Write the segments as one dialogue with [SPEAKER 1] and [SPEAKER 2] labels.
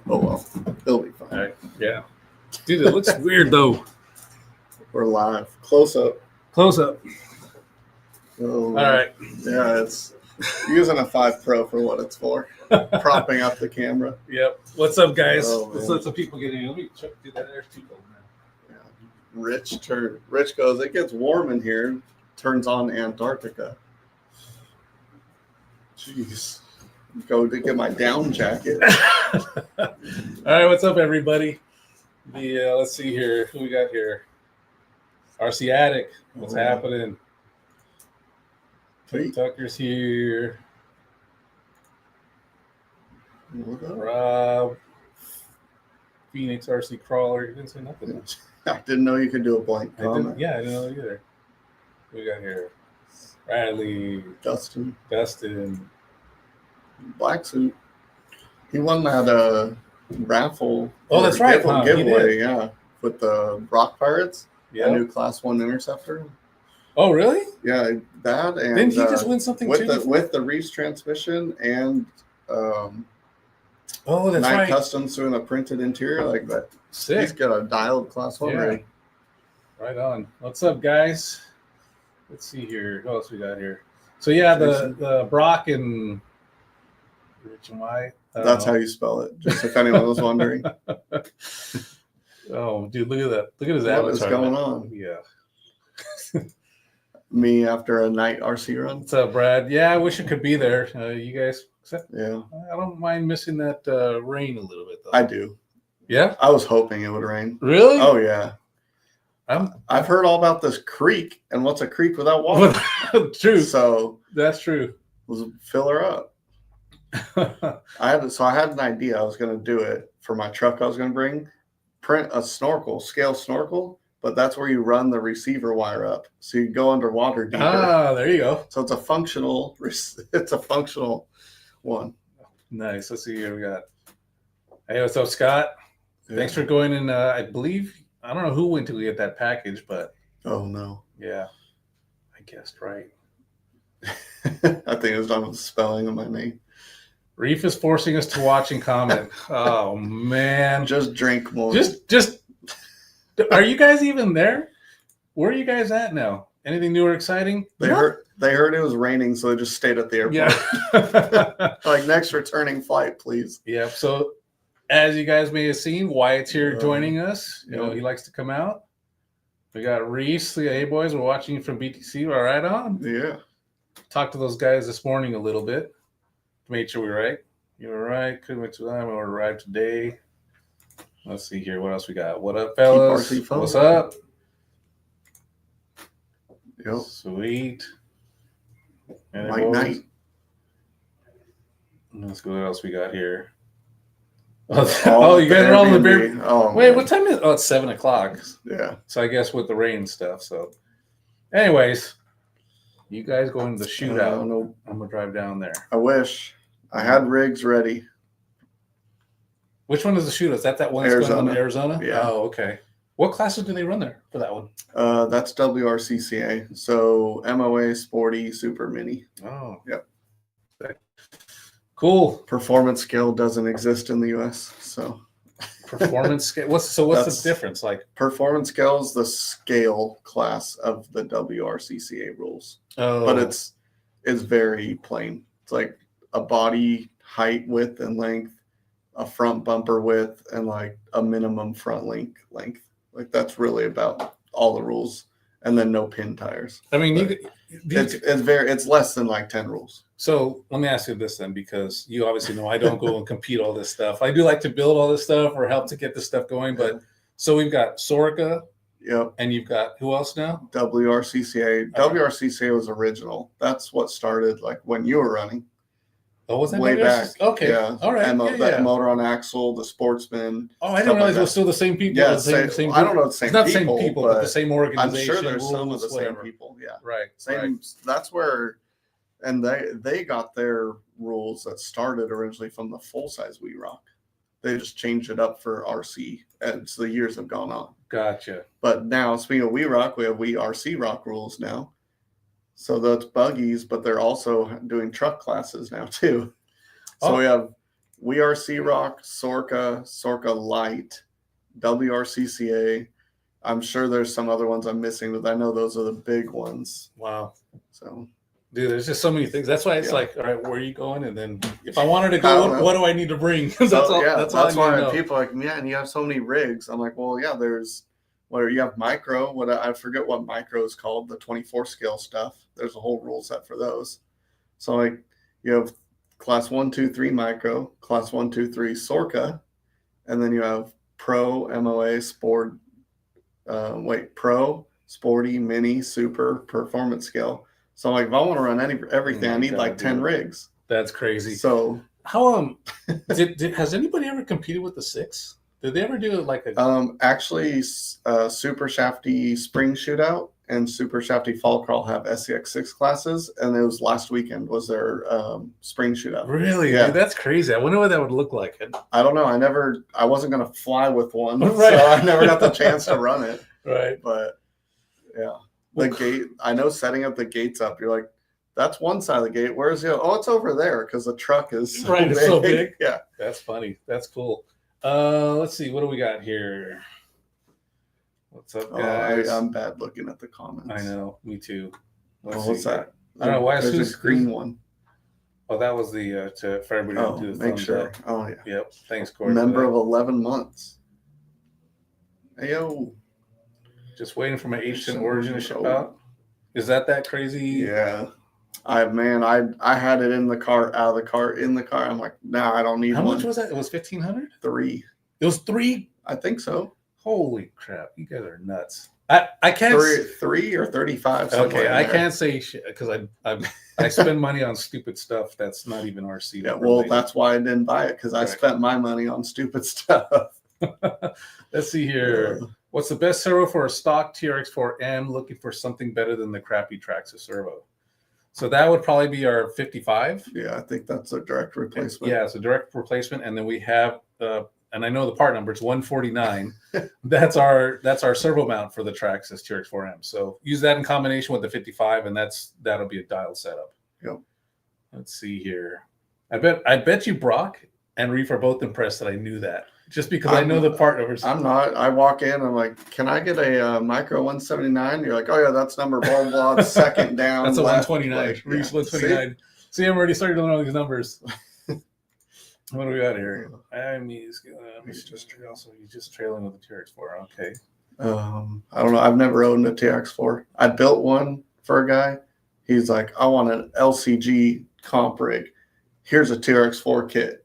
[SPEAKER 1] Oh, well. It'll be fine.
[SPEAKER 2] All right. Yeah. Dude, it looks weird, though.
[SPEAKER 1] We're live. Close up.
[SPEAKER 2] Close up.
[SPEAKER 1] Oh,
[SPEAKER 2] All right.
[SPEAKER 1] Yeah, it's using a 5 Pro for what it's for. Propping up the camera.
[SPEAKER 2] Yep. What's up, guys?
[SPEAKER 1] Oh,
[SPEAKER 2] Let's
[SPEAKER 1] man.
[SPEAKER 2] let some people get in. Let me check, do that. There's two people now.
[SPEAKER 1] Yeah. Rich goes, it gets warm in here. Turns on Antarctica. Jeez. Go to get my down jacket.
[SPEAKER 2] All right. What's up, everybody? Let's see here. Who we got here? RC Attic. What's happening?
[SPEAKER 1] Hey.
[SPEAKER 2] Tucker's here.
[SPEAKER 1] What up?
[SPEAKER 2] Rob. Phoenix RC Crawler. You didn't say nothing.
[SPEAKER 1] I didn't know you could do a blank
[SPEAKER 2] I
[SPEAKER 1] comment.
[SPEAKER 2] didn't know either. Who we got here? Riley.
[SPEAKER 1] Dustin. Black suit. He won that raffle.
[SPEAKER 2] Oh, that's right.
[SPEAKER 1] Giveaway, yeah. With the Rock Pirates.
[SPEAKER 2] Yeah.
[SPEAKER 1] A new Class 1 Interceptor.
[SPEAKER 2] Oh, really?
[SPEAKER 1] Yeah, that and
[SPEAKER 2] Didn't he just win something
[SPEAKER 1] with
[SPEAKER 2] too?
[SPEAKER 1] with the REEFS transmission and
[SPEAKER 2] oh, that's
[SPEAKER 1] Night
[SPEAKER 2] right.
[SPEAKER 1] Customs doing a printed interior like that.
[SPEAKER 2] Sick.
[SPEAKER 1] He's got a dialed Class 1
[SPEAKER 2] Yeah.
[SPEAKER 1] ready.
[SPEAKER 2] Right on. What's up, guys? Let's see here. What else we got here? So yeah, the Brock and Rich and Wyatt.
[SPEAKER 1] That's how you spell it. Just if anyone was wondering.
[SPEAKER 2] Oh, dude, look at that. Look at his
[SPEAKER 1] What
[SPEAKER 2] avatar.
[SPEAKER 1] is going on?
[SPEAKER 2] Yeah.
[SPEAKER 1] Me after a night RC run.
[SPEAKER 2] What's up, Brad? Yeah, I wish it could be there. You guys,
[SPEAKER 1] Yeah,
[SPEAKER 2] I don't mind missing that rain a little bit, though.
[SPEAKER 1] I do.
[SPEAKER 2] Yeah?
[SPEAKER 1] I was hoping it would rain.
[SPEAKER 2] Really?
[SPEAKER 1] Oh, yeah.
[SPEAKER 2] I'm
[SPEAKER 1] I've heard all about this creek, and what's a creek without water?
[SPEAKER 2] True.
[SPEAKER 1] So
[SPEAKER 2] That's true.
[SPEAKER 1] let's fill her up. I had an idea. I was going to do it for my truck. I was going to bring print a scale snorkel, but that's where you run the receiver wire up, so you go underwater deeper.
[SPEAKER 2] Ah, there you go.
[SPEAKER 1] So it's a functional one.
[SPEAKER 2] Nice. Let's see here. We got. Hey, what's up, Scott?
[SPEAKER 1] Yeah.
[SPEAKER 2] Thanks for going in. I believe I don't know who went to get that package, but
[SPEAKER 1] Oh no.
[SPEAKER 2] yeah, I guessed right.
[SPEAKER 1] I think it was done with the spelling of my name.
[SPEAKER 2] Reef is forcing us to watch and comment. Oh man,
[SPEAKER 1] Just drink more.
[SPEAKER 2] just. Are you guys even there? Where are you guys at now? Anything new or exciting?
[SPEAKER 1] They heard it was raining, so they just stayed at the airport.
[SPEAKER 2] Yeah.
[SPEAKER 1] Like, next returning flight, please.
[SPEAKER 2] Yeah. So, as you guys may have seen, Wyatt's here joining us. You know, he likes to come out. We got Reese. Hey, boys, we're watching you from BTC. We're right on.
[SPEAKER 1] Yeah.
[SPEAKER 2] Talked to those guys this morning a little bit. Made sure we were right. You were right. Couldn't wait to time. We arrived today. Let's see here. What else we got? What up, fellas?
[SPEAKER 1] Keep RC fun.
[SPEAKER 2] What's up?
[SPEAKER 1] Yep.
[SPEAKER 2] Sweet. And
[SPEAKER 1] White night.
[SPEAKER 2] Let's go. What else we got here? Oh, you guys are all in the beer.
[SPEAKER 1] Oh,
[SPEAKER 2] wait,
[SPEAKER 1] man.
[SPEAKER 2] what time is it? Oh, it's 7 o'clock.
[SPEAKER 1] Yeah.
[SPEAKER 2] So I guess with the rain and stuff. So, anyways, you guys going to the shootout.
[SPEAKER 1] No.
[SPEAKER 2] I'm going to drive down there.
[SPEAKER 1] I wish. I had rigs ready.
[SPEAKER 2] Which one is the shootout? Is that one that's going on in Arizona?
[SPEAKER 1] Yeah.
[SPEAKER 2] Oh, okay. What classes do they run there for that one?
[SPEAKER 1] That's WRCCA. So MOA, Sporty, Super Mini.
[SPEAKER 2] Oh.
[SPEAKER 1] Yep.
[SPEAKER 2] Cool.
[SPEAKER 1] Performance scale doesn't exist in the U.S. So
[SPEAKER 2] performance scale. What's the difference? Like
[SPEAKER 1] performance scale is the scale class of the WRCCA rules.
[SPEAKER 2] Oh.
[SPEAKER 1] But it's very plain. It's like a body height, width, and length, a front bumper width, and like a minimum front length. Like, that's really about all the rules, and then no pin tires.
[SPEAKER 2] I mean,
[SPEAKER 1] it's less than like 10 rules.
[SPEAKER 2] So let me ask you this then, because you obviously know I don't go and compete all this stuff. I do like to build all this stuff or help to get this stuff going. But so we've got Sorica.
[SPEAKER 1] Yep.
[SPEAKER 2] And you've got who else now?
[SPEAKER 1] WRCCA. WRCCA was original. That's what started like when you were running.
[SPEAKER 2] Oh, was that
[SPEAKER 1] way back?
[SPEAKER 2] Okay.
[SPEAKER 1] Yeah.
[SPEAKER 2] All right.
[SPEAKER 1] That motor on axle, the Sportsman.
[SPEAKER 2] Oh, I didn't realize it was still the same people.
[SPEAKER 1] Yeah,
[SPEAKER 2] same
[SPEAKER 1] I don't know the same
[SPEAKER 2] people. It's not
[SPEAKER 1] people,
[SPEAKER 2] the same people, but the same organization.
[SPEAKER 1] I'm sure there's
[SPEAKER 2] rules,
[SPEAKER 1] some of the
[SPEAKER 2] whatever.
[SPEAKER 1] same people. Yeah.
[SPEAKER 2] Right.
[SPEAKER 1] Same.
[SPEAKER 2] Right.
[SPEAKER 1] That's where, and they got their rules that started originally from the full size We Rock. They just changed it up for RC as the years have gone on.
[SPEAKER 2] Gotcha.
[SPEAKER 1] But now, speaking of We Rock, we have We RC Rock rules now. So that's buggies, but they're also doing truck classes now too. So we have We Are Rock, Sorka Light, WRCCA. I'm sure there's some other ones I'm missing, but I know those are the big ones.
[SPEAKER 2] Wow.
[SPEAKER 1] So,
[SPEAKER 2] dude, there's just so many things. That's why it's
[SPEAKER 1] Yeah.
[SPEAKER 2] like, all right, where are you going? And then if I wanted to
[SPEAKER 1] I
[SPEAKER 2] go,
[SPEAKER 1] don't know.
[SPEAKER 2] what do I need to bring? That's
[SPEAKER 1] So,
[SPEAKER 2] all.
[SPEAKER 1] yeah,
[SPEAKER 2] That's all I
[SPEAKER 1] that's
[SPEAKER 2] need to
[SPEAKER 1] why
[SPEAKER 2] know.
[SPEAKER 1] people are like, man, you have so many rigs. I'm like, well, yeah, there's where you have micro. What I forget what micro is called, the 24 scale stuff. There's a whole rule set for those. So like you have class 1, 2, 3 micro, class 1, 2, 3 Sorka, and then you have Pro, MOA, Sport, Pro, Sporty, Mini, Super, Performance scale. So like if I want to run everything, I need like 10 rigs.
[SPEAKER 2] That's crazy.
[SPEAKER 1] So
[SPEAKER 2] how has anybody ever competed with the 6? Did they ever do like a
[SPEAKER 1] actually Super Shafty Spring Shootout and Super Shafty Fall Crawl have SCX6 classes, and it was last weekend was their spring shootout.
[SPEAKER 2] Really?
[SPEAKER 1] Yeah.
[SPEAKER 2] Dude, that's crazy. I wonder what that would look like.
[SPEAKER 1] I don't know. I wasn't gonna fly with one,
[SPEAKER 2] Right.
[SPEAKER 1] so I never got the chance to run it.
[SPEAKER 2] Right.
[SPEAKER 1] But yeah, the gate. I know setting up the gates up. You're like, that's one side of the gate. Where's the other? Oh, it's over there because the truck is so
[SPEAKER 2] right.
[SPEAKER 1] big.
[SPEAKER 2] It's so big.
[SPEAKER 1] Yeah,
[SPEAKER 2] that's funny. That's cool. Let's see. What do we got here? What's up, guys?
[SPEAKER 1] I'm bad looking at the comments.
[SPEAKER 2] I know. Me too.
[SPEAKER 1] What's that?
[SPEAKER 2] I don't know. Why is
[SPEAKER 1] There's a green one?
[SPEAKER 2] Oh, that was the for everybody to do the
[SPEAKER 1] make
[SPEAKER 2] thumbs
[SPEAKER 1] sure.
[SPEAKER 2] up.
[SPEAKER 1] Oh yeah.
[SPEAKER 2] Yep. Thanks, Corey.
[SPEAKER 1] Member of 11 months. Hey yo.
[SPEAKER 2] Just waiting for my Ancient Origin to ship out. Is that crazy?
[SPEAKER 1] Yeah. I had it in the car, out of the car, in the car. I'm like, nah, I don't need
[SPEAKER 2] How
[SPEAKER 1] one.
[SPEAKER 2] much was that? It was 1,500?
[SPEAKER 1] 3.
[SPEAKER 2] It was 3?
[SPEAKER 1] I think so.
[SPEAKER 2] Holy crap. You guys are nuts. I can't
[SPEAKER 1] 3 or 35.
[SPEAKER 2] Okay, I can't say shit because I spend money on stupid stuff that's not even RC.
[SPEAKER 1] Yeah, well, that's why I didn't buy it, because I spent my money on stupid stuff.
[SPEAKER 2] Let's see here. What's the best servo for a stock TRX4M looking for something better than the crappy Traxxas servo? So that would probably be our 55.
[SPEAKER 1] Yeah, I think that's a direct replacement.
[SPEAKER 2] Yeah, it's a direct replacement. And then we have, and I know the part number, it's 149. That's our servo mount for the Traxxas TRX4M. So use that in combination with the 55, and that'll be a dial setup.
[SPEAKER 1] Yep.
[SPEAKER 2] Let's see here. I bet you Brock and Reef are both impressed that I knew that. Just because I know the part numbers. I'm
[SPEAKER 1] not. I walk in, I'm like, can I get a micro 179? You're like, oh yeah, that's number blah blah blah. Second down.
[SPEAKER 2] That's a
[SPEAKER 1] left,
[SPEAKER 2] 129.
[SPEAKER 1] like,
[SPEAKER 2] Reef's 129. See, I'm already starting to learn all these numbers. What do we got here? He's just trailing with the TRX4. Okay.
[SPEAKER 1] I don't know. I've never owned a TRX4. I built one for a guy. He's like, I want an LCG comp rig. Here's a TRX4 kit.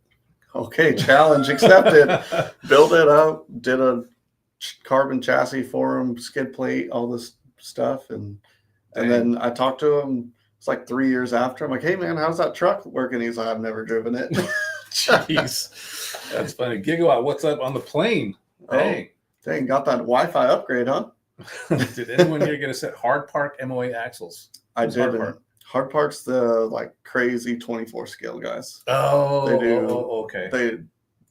[SPEAKER 1] Okay, challenge accepted. Built it up, did a carbon chassis for him, skid plate, all this stuff, and then I talked to him. It's like 3 years after. I'm like, hey man, how's that truck working? He's like, I've never driven it.
[SPEAKER 2] Jeez, that's funny. Gigawatt, what's up on the plane? Dang,
[SPEAKER 1] got that Wi-Fi upgrade, huh?
[SPEAKER 2] Did anyone here get a set Hard Park MOA axles?
[SPEAKER 1] I did. Hard Park's the like crazy 24 scale guys.
[SPEAKER 2] Oh,
[SPEAKER 1] they do.
[SPEAKER 2] Okay.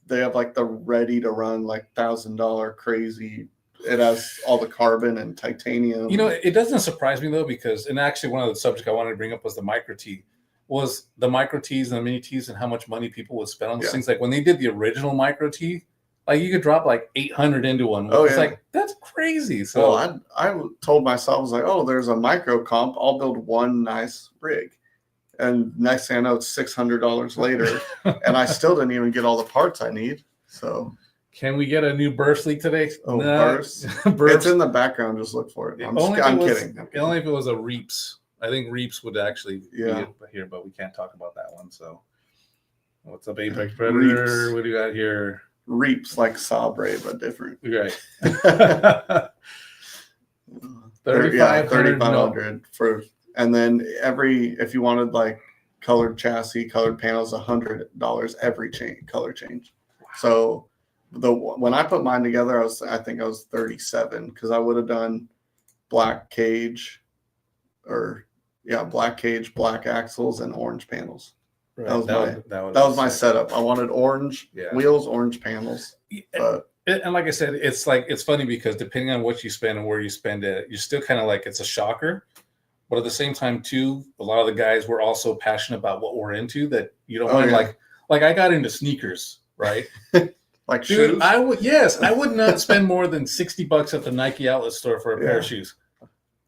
[SPEAKER 1] They have like the ready to run like $1,000 crazy. It has all the carbon and titanium.
[SPEAKER 2] You know, it doesn't surprise me though, because and actually one of the subjects I wanted to bring up was the micro T. Was the micro T's and the mini T's and how much money people would spend on those things. Like when they did the original micro T, like you could drop like 800 into one. It's like, that's crazy. So
[SPEAKER 1] I told myself, I was like, oh, there's a micro comp. I'll build one nice rig. And next thing I know, it's $600 later. And I still didn't even get all the parts I need. So
[SPEAKER 2] can we get a new burst leak today?
[SPEAKER 1] Oh, burst. It's in the background. Just look for it. I'm kidding.
[SPEAKER 2] Only if it was a REEPS. I think REEPS would actually be here, but we can't talk about that one. So what's up, Apex Predator? REEPS. What do you got here?
[SPEAKER 1] REEPS like Sabre, but different.
[SPEAKER 2] Right.
[SPEAKER 1] 3,500 for, and then if you wanted like colored chassis, colored panels, $100 every color change. Wow. So when I put mine together, I think I was 37 because I would have done black cage, black axles and orange panels. Right. That was my setup. I wanted orange wheels, orange panels.
[SPEAKER 2] And like I said, it's funny because depending on what you spend and where you spend it, you're still kind of like, it's a shocker. But at the same time, too, a lot of the guys were also passionate about what we're into, that you don't mind like I got into sneakers, right?
[SPEAKER 1] Like
[SPEAKER 2] Dude,
[SPEAKER 1] shoes?
[SPEAKER 2] I would not spend more than $60 at the Nike outlet store for a pair of shoes.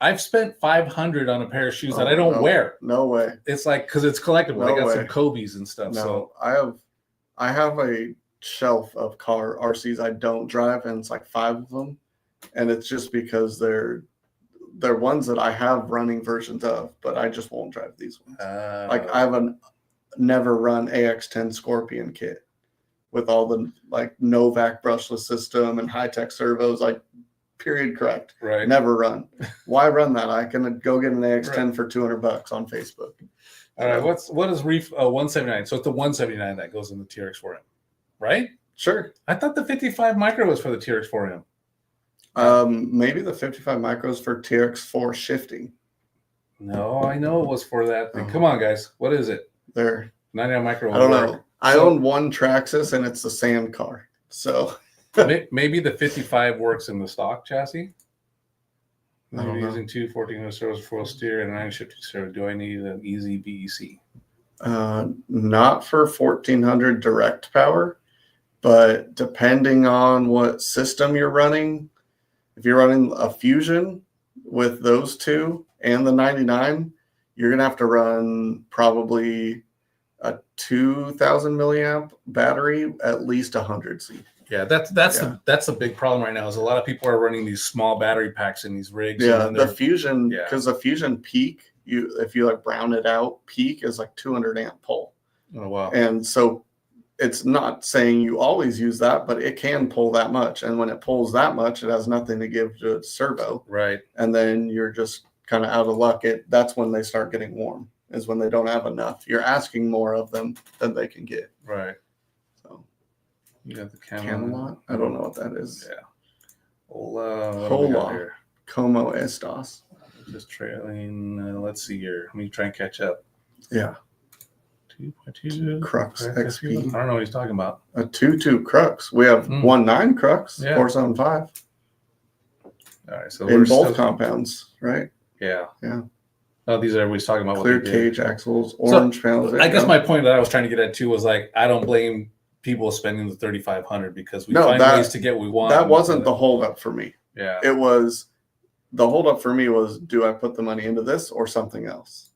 [SPEAKER 2] I've spent $500 on a pair of shoes that I don't wear.
[SPEAKER 1] No way.
[SPEAKER 2] It's like because it's collectible.
[SPEAKER 1] No
[SPEAKER 2] I got
[SPEAKER 1] way.
[SPEAKER 2] some Kobe's and stuff.
[SPEAKER 1] No,
[SPEAKER 2] So
[SPEAKER 1] I have a shelf of car RCs I don't drive, and it's like 5 of them, and it's just because they're ones that I have running versions of, but I just won't drive these ones. Like I have a never run AX10 Scorpion kit with all the like Novak brushless system and high-tech servos, like period correct.
[SPEAKER 2] Right.
[SPEAKER 1] Never run. Why run that? I can go get an AX10 for $200 on Facebook.
[SPEAKER 2] All right. What is REEF 179? So it's the 179 that goes in the TRX4M, right?
[SPEAKER 1] Sure.
[SPEAKER 2] I thought the 55 micro was for the TRX4M.
[SPEAKER 1] Maybe the 55 micros for TRX4 shifting.
[SPEAKER 2] No, I know it was for that thing. Come on, guys. What is it?
[SPEAKER 1] There.
[SPEAKER 2] 99 micro.
[SPEAKER 1] I don't know. I own one Traxxas, and it's the sand car. So
[SPEAKER 2] maybe the 55 works in the stock chassis.
[SPEAKER 1] I'm
[SPEAKER 2] using 1400 servos for full steer and 9 shifting servo. Do I need an easy BEC?
[SPEAKER 1] Not for 1400 direct power, but depending on what system you're running, if you're running a Fusion with those two and the 99, you're going to have to run probably a 2000 milliamp battery, at least 100C.
[SPEAKER 2] Yeah, that's the big problem right now. Is a lot of people are running these small battery packs in these rigs.
[SPEAKER 1] Yeah, the Fusion, because the Fusion peak, if you like brown it out, peak is like 200 amp pull.
[SPEAKER 2] Oh wow!
[SPEAKER 1] And so it's not saying you always use that, but it can pull that much. And when it pulls that much, it has nothing to give to its servo.
[SPEAKER 2] Right.
[SPEAKER 1] And then you're just kind of out of luck. That's when they start getting warm. Is when they don't have enough. You're asking more of them than they can get.
[SPEAKER 2] Right.
[SPEAKER 1] So
[SPEAKER 2] you got the
[SPEAKER 1] Camelot? I don't know what that is.
[SPEAKER 2] Yeah. Hola.
[SPEAKER 1] Como estas?
[SPEAKER 2] Just trailing. Let's see here. Let me try and catch up.
[SPEAKER 1] Yeah.
[SPEAKER 2] 2.2
[SPEAKER 1] Crux XP.
[SPEAKER 2] I don't know what he's talking about.
[SPEAKER 1] A 2.2 Crux. We have 1.9 Crux. 475.
[SPEAKER 2] All right. So
[SPEAKER 1] in both compounds, right?
[SPEAKER 2] Yeah.
[SPEAKER 1] Yeah.
[SPEAKER 2] Oh, these are what he's talking about.
[SPEAKER 1] Clear cage axles, orange panels.
[SPEAKER 2] I guess my point that I was trying to get at too was like I don't blame people spending the $3,500 because we find ways to get what we want.
[SPEAKER 1] That wasn't the holdup for me.
[SPEAKER 2] Yeah.
[SPEAKER 1] It was the holdup for me was, do I put the money into this or something else?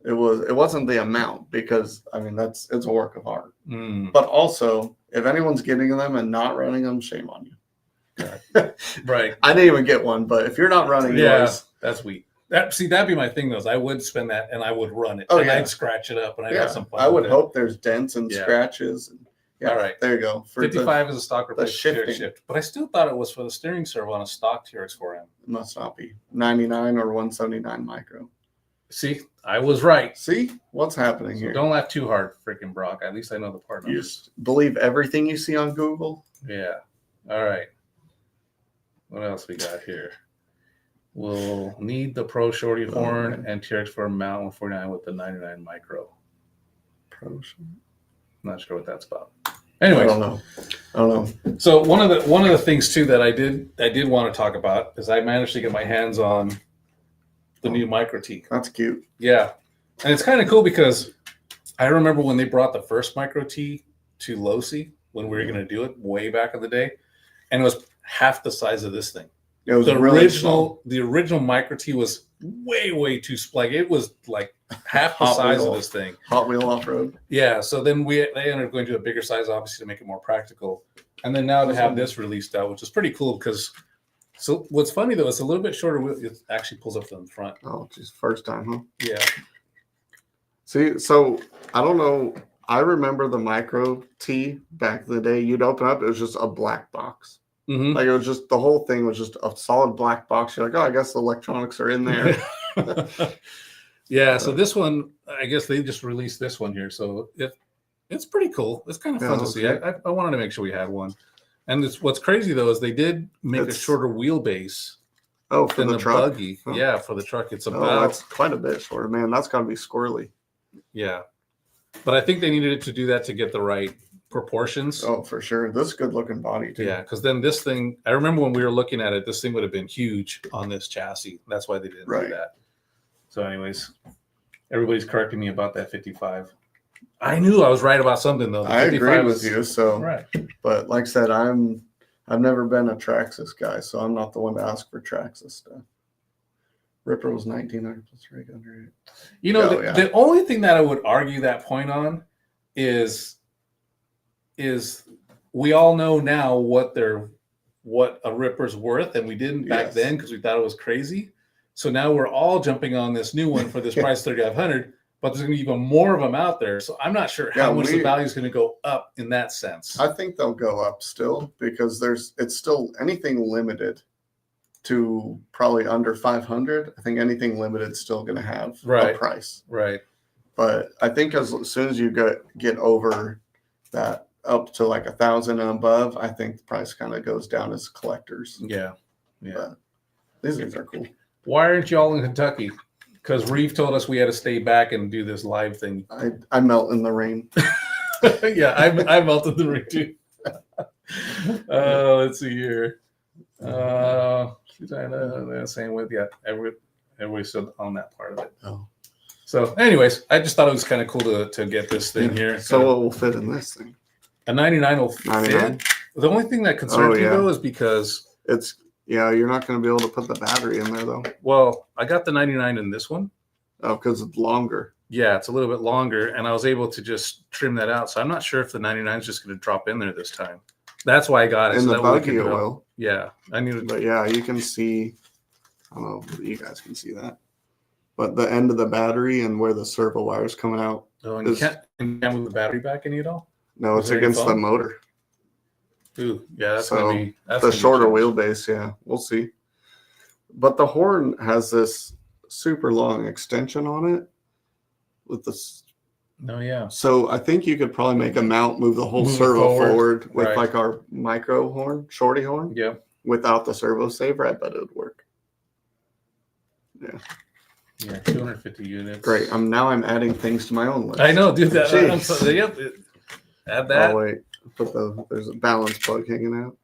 [SPEAKER 1] It wasn't the amount, because I mean it's a work of art. But also, if anyone's getting them and not running them, shame on you.
[SPEAKER 2] Right.
[SPEAKER 1] I didn't even get one, but if you're not running yours,
[SPEAKER 2] that's weak. That'd be my thing though. Is I would spend that and I would run it. I'd scratch it up and I'd have some fun.
[SPEAKER 1] I would hope there's dents and scratches.
[SPEAKER 2] All right.
[SPEAKER 1] There you go.
[SPEAKER 2] For 55 is a stock replacement shift. But I still thought it was for the steering servo on a stock TRX4M.
[SPEAKER 1] It must not be 99 or 179 micro.
[SPEAKER 2] See, I was right.
[SPEAKER 1] See what's happening here.
[SPEAKER 2] Don't laugh too hard, freaking Brock. At least I know the part numbers.
[SPEAKER 1] You just believe everything you see on Google.
[SPEAKER 2] Yeah. All right. What else we got here? We'll need the Pro Shorty horn and TRX4 mount 149 with the 99 micro.
[SPEAKER 1] Pro.
[SPEAKER 2] Not sure what that's about. Anyways,
[SPEAKER 1] I don't know.
[SPEAKER 2] So one of the things too that I did want to talk about is I managed to get my hands on the new Micro T.
[SPEAKER 1] That's cute.
[SPEAKER 2] Yeah, and it's kind of cool because I remember when they brought the first Micro T to Losi when we were going to do it way back in the day, and it was half the size of this thing.
[SPEAKER 1] It was
[SPEAKER 2] the
[SPEAKER 1] really
[SPEAKER 2] original Micro T was way too like it was like half the size of this thing.
[SPEAKER 1] Hot wheel off road.
[SPEAKER 2] Yeah. So then they ended up going to a bigger size, obviously, to make it more practical. And then now to have this released out, which is pretty cool because. So what's funny though, it's a little bit shorter wheel. It actually pulls up from the front.
[SPEAKER 1] Oh, just first time, huh?
[SPEAKER 2] Yeah.
[SPEAKER 1] See, so I don't know. I remember the Micro T back in the day. You'd open up, it was just a black box.
[SPEAKER 2] Mm-hmm.
[SPEAKER 1] Like it was just the whole thing was just a solid black box. You're like, oh, I guess the electronics are in there.
[SPEAKER 2] Yeah. So this one, I guess they just released this one here. So it's pretty cool. It's kind of fun to see. I wanted to make sure we had one. And what's crazy though is they did make a shorter wheelbase.
[SPEAKER 1] Oh, for the truck?
[SPEAKER 2] Buggy. Huh? Yeah, for the truck. It's
[SPEAKER 1] that's quite a bit shorter, man. That's got to be squirrely.
[SPEAKER 2] Yeah. But I think they needed to do that to get the right proportions.
[SPEAKER 1] Oh, for sure. This is good looking body too.
[SPEAKER 2] Yeah, because then this thing, I remember when we were looking at it, this thing would have been huge on this chassis. That's why they didn't do that. So anyways, everybody's correcting me about that 55. I knew I was right about something though.
[SPEAKER 1] I agree with you. So,
[SPEAKER 2] right.
[SPEAKER 1] But like I said, I've never been a Traxxas guy, so I'm not the one to ask for Traxxas stuff. Ripper was 1900 plus 300.
[SPEAKER 2] The only thing that I would argue that point on is we all know now what a Ripper's worth, and we didn't back then because we thought it was crazy. So now we're all jumping on this new one for this price 3,500, but there's going to be even more of them out there. So I'm not sure how much the value is going to go up in that sense.
[SPEAKER 1] I think they'll go up still because it's still anything limited to probably under 500. I think anything limited is still going to have a price.
[SPEAKER 2] Right.
[SPEAKER 1] But I think as soon as you get over that up to like 1,000 and above, I think the price kind of goes down as collectors.
[SPEAKER 2] Yeah.
[SPEAKER 1] But these things are cool.
[SPEAKER 2] Why aren't y'all in Kentucky? Because Reeve told us we had to stay back and do this live thing.
[SPEAKER 1] I melt in the rain.
[SPEAKER 2] Yeah, I melted the rain too. Let's see here. Same with everybody's still on that part of it.
[SPEAKER 1] Oh.
[SPEAKER 2] So, anyways, I just thought it was kind of cool to get this thing here.
[SPEAKER 1] So what will fit in this thing?
[SPEAKER 2] A 99 will fit. The only thing that concerns me though is because
[SPEAKER 1] you're not going to be able to put the battery in there though.
[SPEAKER 2] Well, I got the 99 in this one.
[SPEAKER 1] Oh, because it's longer.
[SPEAKER 2] Yeah, it's a little bit longer, and I was able to just trim that out. So I'm not sure if the 99 is just going to drop in there this time. That's why I got it.
[SPEAKER 1] In the buggy oil.
[SPEAKER 2] Yeah, I needed.
[SPEAKER 1] But yeah, you can see. I don't know if you guys can see that, but the end of the battery and where the servo wire is coming out.
[SPEAKER 2] Oh, and you can't move the battery back any at all?
[SPEAKER 1] No, it's against the motor.
[SPEAKER 2] Ooh, yeah, that's going to be
[SPEAKER 1] the shorter wheelbase. Yeah, we'll see. But the horn has this super long extension on it with this.
[SPEAKER 2] Oh yeah.
[SPEAKER 1] So I think you could probably make a mount, move the whole servo forward with like our micro horn, shorty horn.
[SPEAKER 2] Yeah.
[SPEAKER 1] Without the servo saver, I bet it would work. Yeah.
[SPEAKER 2] Yeah, 250 units.
[SPEAKER 1] Great. I'm adding things to my own list.
[SPEAKER 2] I know, dude. Add that.
[SPEAKER 1] Oh wait, there's a balance plug hanging out.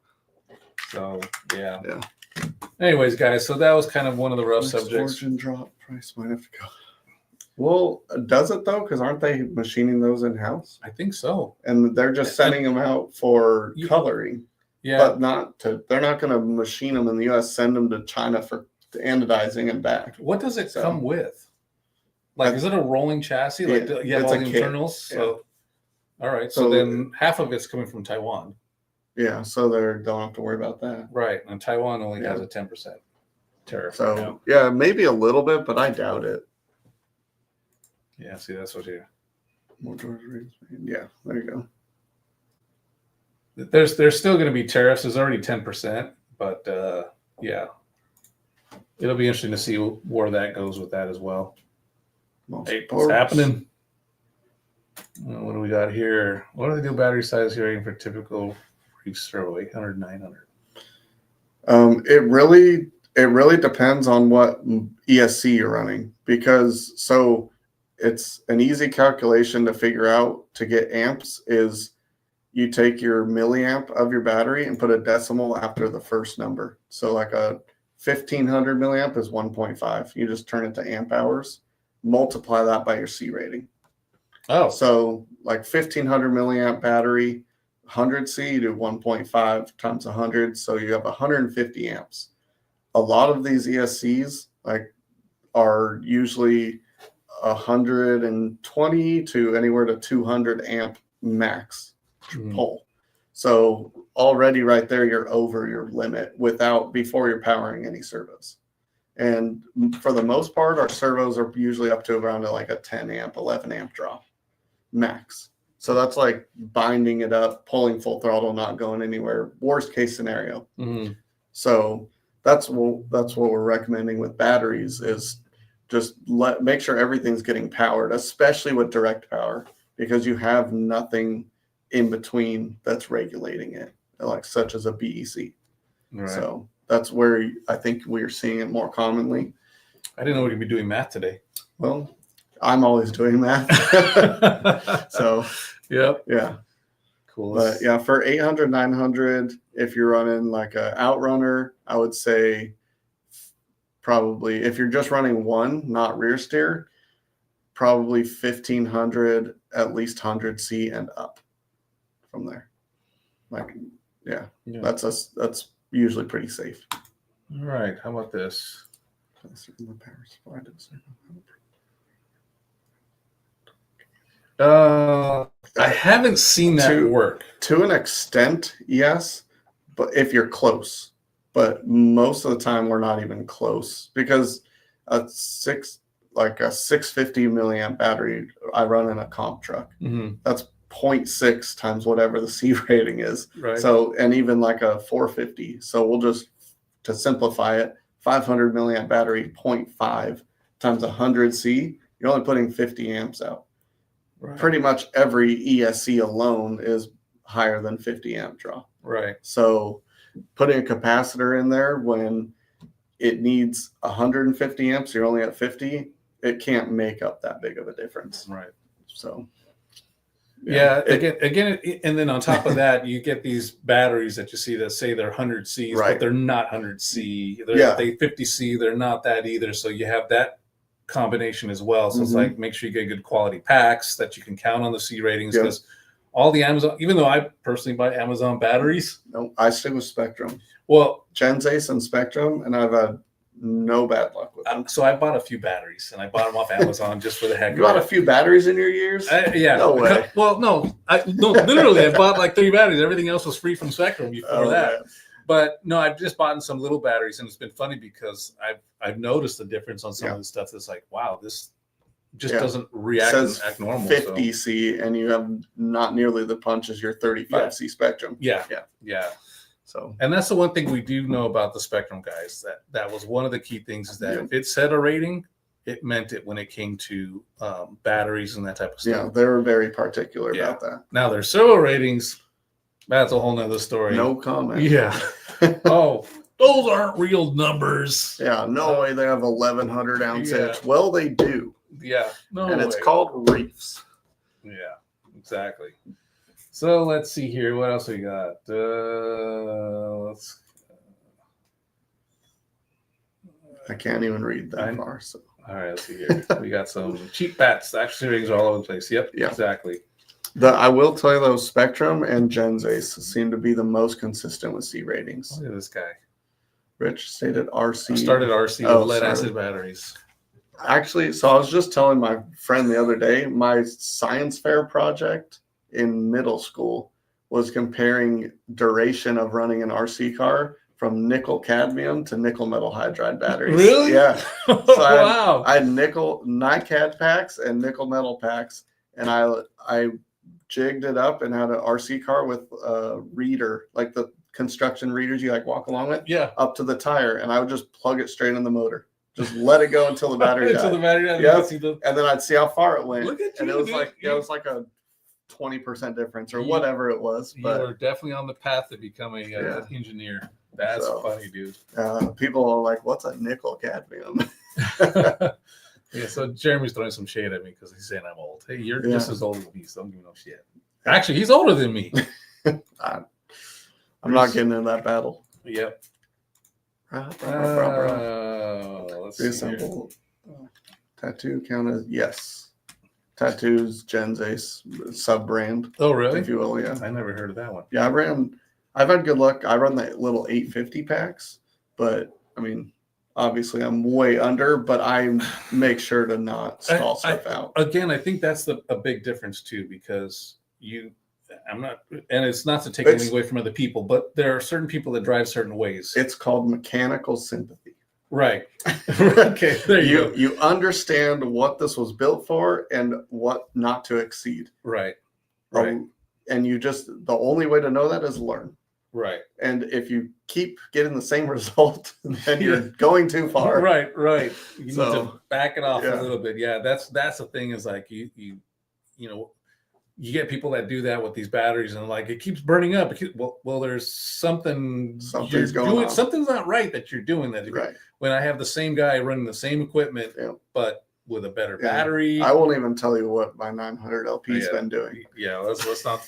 [SPEAKER 2] So yeah. Anyways, guys, so that was kind of one of the rough subjects.
[SPEAKER 1] Fortune drop price might have to go. Well, does it though? Because aren't they machining those in house?
[SPEAKER 2] I think so.
[SPEAKER 1] And they're just sending them out for coloring.
[SPEAKER 2] Yeah,
[SPEAKER 1] but they're not going to machine them in the U.S. Send them to China for anodizing and back.
[SPEAKER 2] What does it come with? Like, is it a rolling chassis? Like, you have all the internals. So, all right. So then half of it's coming from Taiwan.
[SPEAKER 1] Yeah. So they don't have to worry about that.
[SPEAKER 2] Right. And Taiwan only has a 10% tariff.
[SPEAKER 1] So yeah, maybe a little bit, but I doubt it.
[SPEAKER 2] Yeah. See, that's what here.
[SPEAKER 1] Yeah. There you go.
[SPEAKER 2] There's still going to be tariffs. There's already 10%, but yeah, it'll be interesting to see where that goes with that as well. Hey, what's happening? What do we got here? What do they do battery size here for typical REEFS Servo 800, 900?
[SPEAKER 1] It really depends on what ESC you're running, because it's an easy calculation to figure out to get amps is you take your milliamp of your battery and put a decimal after the first number. So like a 1500 milliamp is 1.5. You just turn it to amp hours, multiply that by your C rating.
[SPEAKER 2] Oh.
[SPEAKER 1] So like 1500 milliamp battery, 100 C, you do 1.5 times 100. So you have 150 amps. A lot of these ESCs are usually 120 to anywhere to 200 amp max pull. So already right there, you're over your limit before you're powering any servos. And for the most part, our servos are usually up to around like a 10 amp, 11 amp drop max. So that's like binding it up, pulling full throttle, not going anywhere. Worst case scenario. Mm-hmm. So that's what we're recommending with batteries is just make sure everything's getting powered, especially with direct power, because you have nothing in between that's regulating it, like such as a BEC. Right. So that's where I think we're seeing it more commonly.
[SPEAKER 2] I didn't know we could be doing math today.
[SPEAKER 1] Well, I'm always doing math. So yeah. Cool. But yeah, for 800, 900, if you're running like a outrunner, I would say probably if you're just running one, not rear steer, probably 1500, at least 100C and up from there. Like, yeah. That's usually pretty safe.
[SPEAKER 2] All right. How about this? I haven't seen that work.
[SPEAKER 1] To an extent, yes, but if you're close. But most of the time, we're not even close because a 650 milliamp battery I run in a comp truck.
[SPEAKER 2] Mm-hmm.
[SPEAKER 1] That's 0.6 times whatever the C rating is.
[SPEAKER 2] Right.
[SPEAKER 1] So, and even like a 450. So we'll just, to simplify it, 500 milliamp battery, 0.5 times 100 C, you're only putting 50 amps out.
[SPEAKER 2] Right.
[SPEAKER 1] Pretty much every ESC alone is higher than 50 amp draw.
[SPEAKER 2] Right.
[SPEAKER 1] So putting a capacitor in there when it needs 150 amps, you're only at 50, it can't make up that big of a difference.
[SPEAKER 2] Right.
[SPEAKER 1] So
[SPEAKER 2] yeah, again, and then on top of that, you get these batteries that you see that say they're 100 Cs,
[SPEAKER 1] right.
[SPEAKER 2] but they're not 100 C. They 50 C, they're not that either. So you have that combination as well. So it's like, make sure you get good quality packs that you can count on the C ratings, because all the Amazon, even though I personally buy Amazon batteries.
[SPEAKER 1] No, I stick with Spectrum.
[SPEAKER 2] Well,
[SPEAKER 1] Gensace and Spectrum, and I've had no bad luck with them.
[SPEAKER 2] So I bought a few batteries, and I bought them off Amazon just for the heck of it.
[SPEAKER 1] You bought a few batteries in your years?
[SPEAKER 2] Yeah.
[SPEAKER 1] No way.
[SPEAKER 2] Well, no, literally, I bought like 3 batteries. Everything else was free from Spectrum before that. Man. But no, I've just bought some little batteries, and it's been funny because I've noticed the difference on some of the stuff. That's like, wow, this just doesn't react and act normal.
[SPEAKER 1] 50 C, and you have not nearly the punch as your 35 C Spectrum.
[SPEAKER 2] Yeah.
[SPEAKER 1] So,
[SPEAKER 2] and that's the one thing we do know about the Spectrum guys. That was one of the key things, is that if it said a rating, it meant it when it came to batteries and that type of stuff.
[SPEAKER 1] Yeah, they were very particular about that.
[SPEAKER 2] Now their Servo ratings, that's a whole nother story.
[SPEAKER 1] No comment.
[SPEAKER 2] Yeah. Oh, those aren't real numbers.
[SPEAKER 1] Yeah, no way they have 1100 ounce inch. Well, they do.
[SPEAKER 2] Yeah. No
[SPEAKER 1] and
[SPEAKER 2] way.
[SPEAKER 1] It's called REEFS.
[SPEAKER 2] Yeah, exactly. So let's see here. What else we got?
[SPEAKER 1] I can't even read that far. So.
[SPEAKER 2] All right, let's see here. We got some cheap bats. The action ratings are all over the place. Yep, exactly.
[SPEAKER 1] I will tell you, those Spectrum and Gensace seem to be the most consistent with C ratings.
[SPEAKER 2] Look at this guy.
[SPEAKER 1] Rich stated RC.
[SPEAKER 2] I started RC with lead acid batteries.
[SPEAKER 1] Actually, so I was just telling my friend the other day, my science fair project in middle school was comparing duration of running an RC car from nickel cadmium to nickel metal hydride batteries.
[SPEAKER 2] Really?
[SPEAKER 1] Yeah. So
[SPEAKER 2] wow.
[SPEAKER 1] I had nickel NiCad packs and nickel metal packs, and I jigged it up and had an RC car with a reader, like the construction readers you like walk along with, up to the tire, and I would just plug it straight in the motor. Just let it go until the battery died.
[SPEAKER 2] Until the battery died.
[SPEAKER 1] Yeah. And then I'd see how far it went.
[SPEAKER 2] Look at you,
[SPEAKER 1] and it was
[SPEAKER 2] dude.
[SPEAKER 1] it was like a 20% difference or whatever it was.
[SPEAKER 2] You
[SPEAKER 1] but
[SPEAKER 2] were definitely on the path to becoming an engineer. That's funny, dude.
[SPEAKER 1] People are like, what's a nickel cadmium?
[SPEAKER 2] Yeah, so Jeremy's throwing some shade at me because he's saying I'm old. Hey, you're just as old as me, so don't give me no shit. Actually, he's older than me.
[SPEAKER 1] I'm not getting in that battle.
[SPEAKER 2] Yep.
[SPEAKER 1] Let's see simple. Tattoo count as yes. Tattoos, Gensace, sub brand.
[SPEAKER 2] Oh, really?
[SPEAKER 1] If you will, yeah.
[SPEAKER 2] I never heard of that one.
[SPEAKER 1] Yeah, I've had good luck. I run the little 850 packs, but I mean, obviously I'm way under, but I make sure to not stall stuff out.
[SPEAKER 2] Again, I think that's a big difference too, because I'm not, and it's not to take anything away from other people, but there are certain people that drive certain ways.
[SPEAKER 1] It's called mechanical sympathy.
[SPEAKER 2] Right. Okay. There you go.
[SPEAKER 1] You understand what this was built for and what not to exceed.
[SPEAKER 2] Right.
[SPEAKER 1] And you just, the only way to know that is learn.
[SPEAKER 2] Right.
[SPEAKER 1] And if you keep getting the same result, then you're going too far.
[SPEAKER 2] Right. You need to back it off a little bit. Yeah. That's the thing, is like you get people that do that with these batteries, and like it keeps burning up. Well, there's something's going on. Something's not right that you're doing that.
[SPEAKER 1] Right.
[SPEAKER 2] When I have the same guy running the same equipment, but with a better battery.
[SPEAKER 1] I won't even tell you what my 900 LP's been doing.
[SPEAKER 2] Yeah, let's not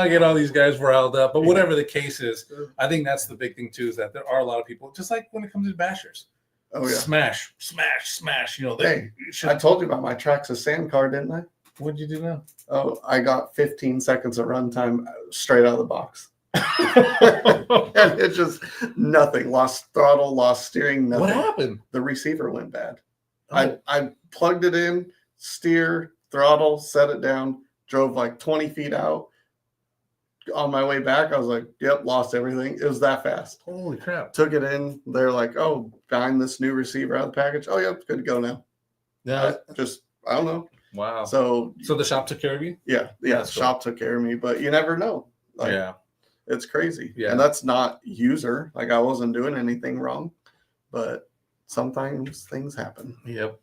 [SPEAKER 2] get all these guys riled up. But whatever the case is, I think that's the big thing too, is that there are a lot of people, just like when it comes to bashers.
[SPEAKER 1] Oh yeah.
[SPEAKER 2] Smash, smash, smash. You know,
[SPEAKER 1] Hey, I told you about my Traxxas sand car, didn't I?
[SPEAKER 2] What'd you do now?
[SPEAKER 1] Oh, I got 15 seconds of runtime straight out of the box. And it just nothing. Lost throttle, lost steering, nothing.
[SPEAKER 2] What happened?
[SPEAKER 1] The receiver went bad.
[SPEAKER 2] Oh.
[SPEAKER 1] I plugged it in, steer, throttle, set it down, drove like 20 feet out. On my way back, I was like, yep, lost everything. It was that fast.
[SPEAKER 2] Holy crap.
[SPEAKER 1] Took it in. They're like, oh, find this new receiver out of the package. Oh, yeah, it's good to go now.
[SPEAKER 2] Yeah.
[SPEAKER 1] I don't know.
[SPEAKER 2] Wow.
[SPEAKER 1] So
[SPEAKER 2] the shop took care of you?
[SPEAKER 1] Yeah. The shop took care of me, but you never know. Like,
[SPEAKER 2] yeah.
[SPEAKER 1] It's crazy.
[SPEAKER 2] Yeah.
[SPEAKER 1] And that's not user. Like I wasn't doing anything wrong, but sometimes things happen.
[SPEAKER 2] Yep.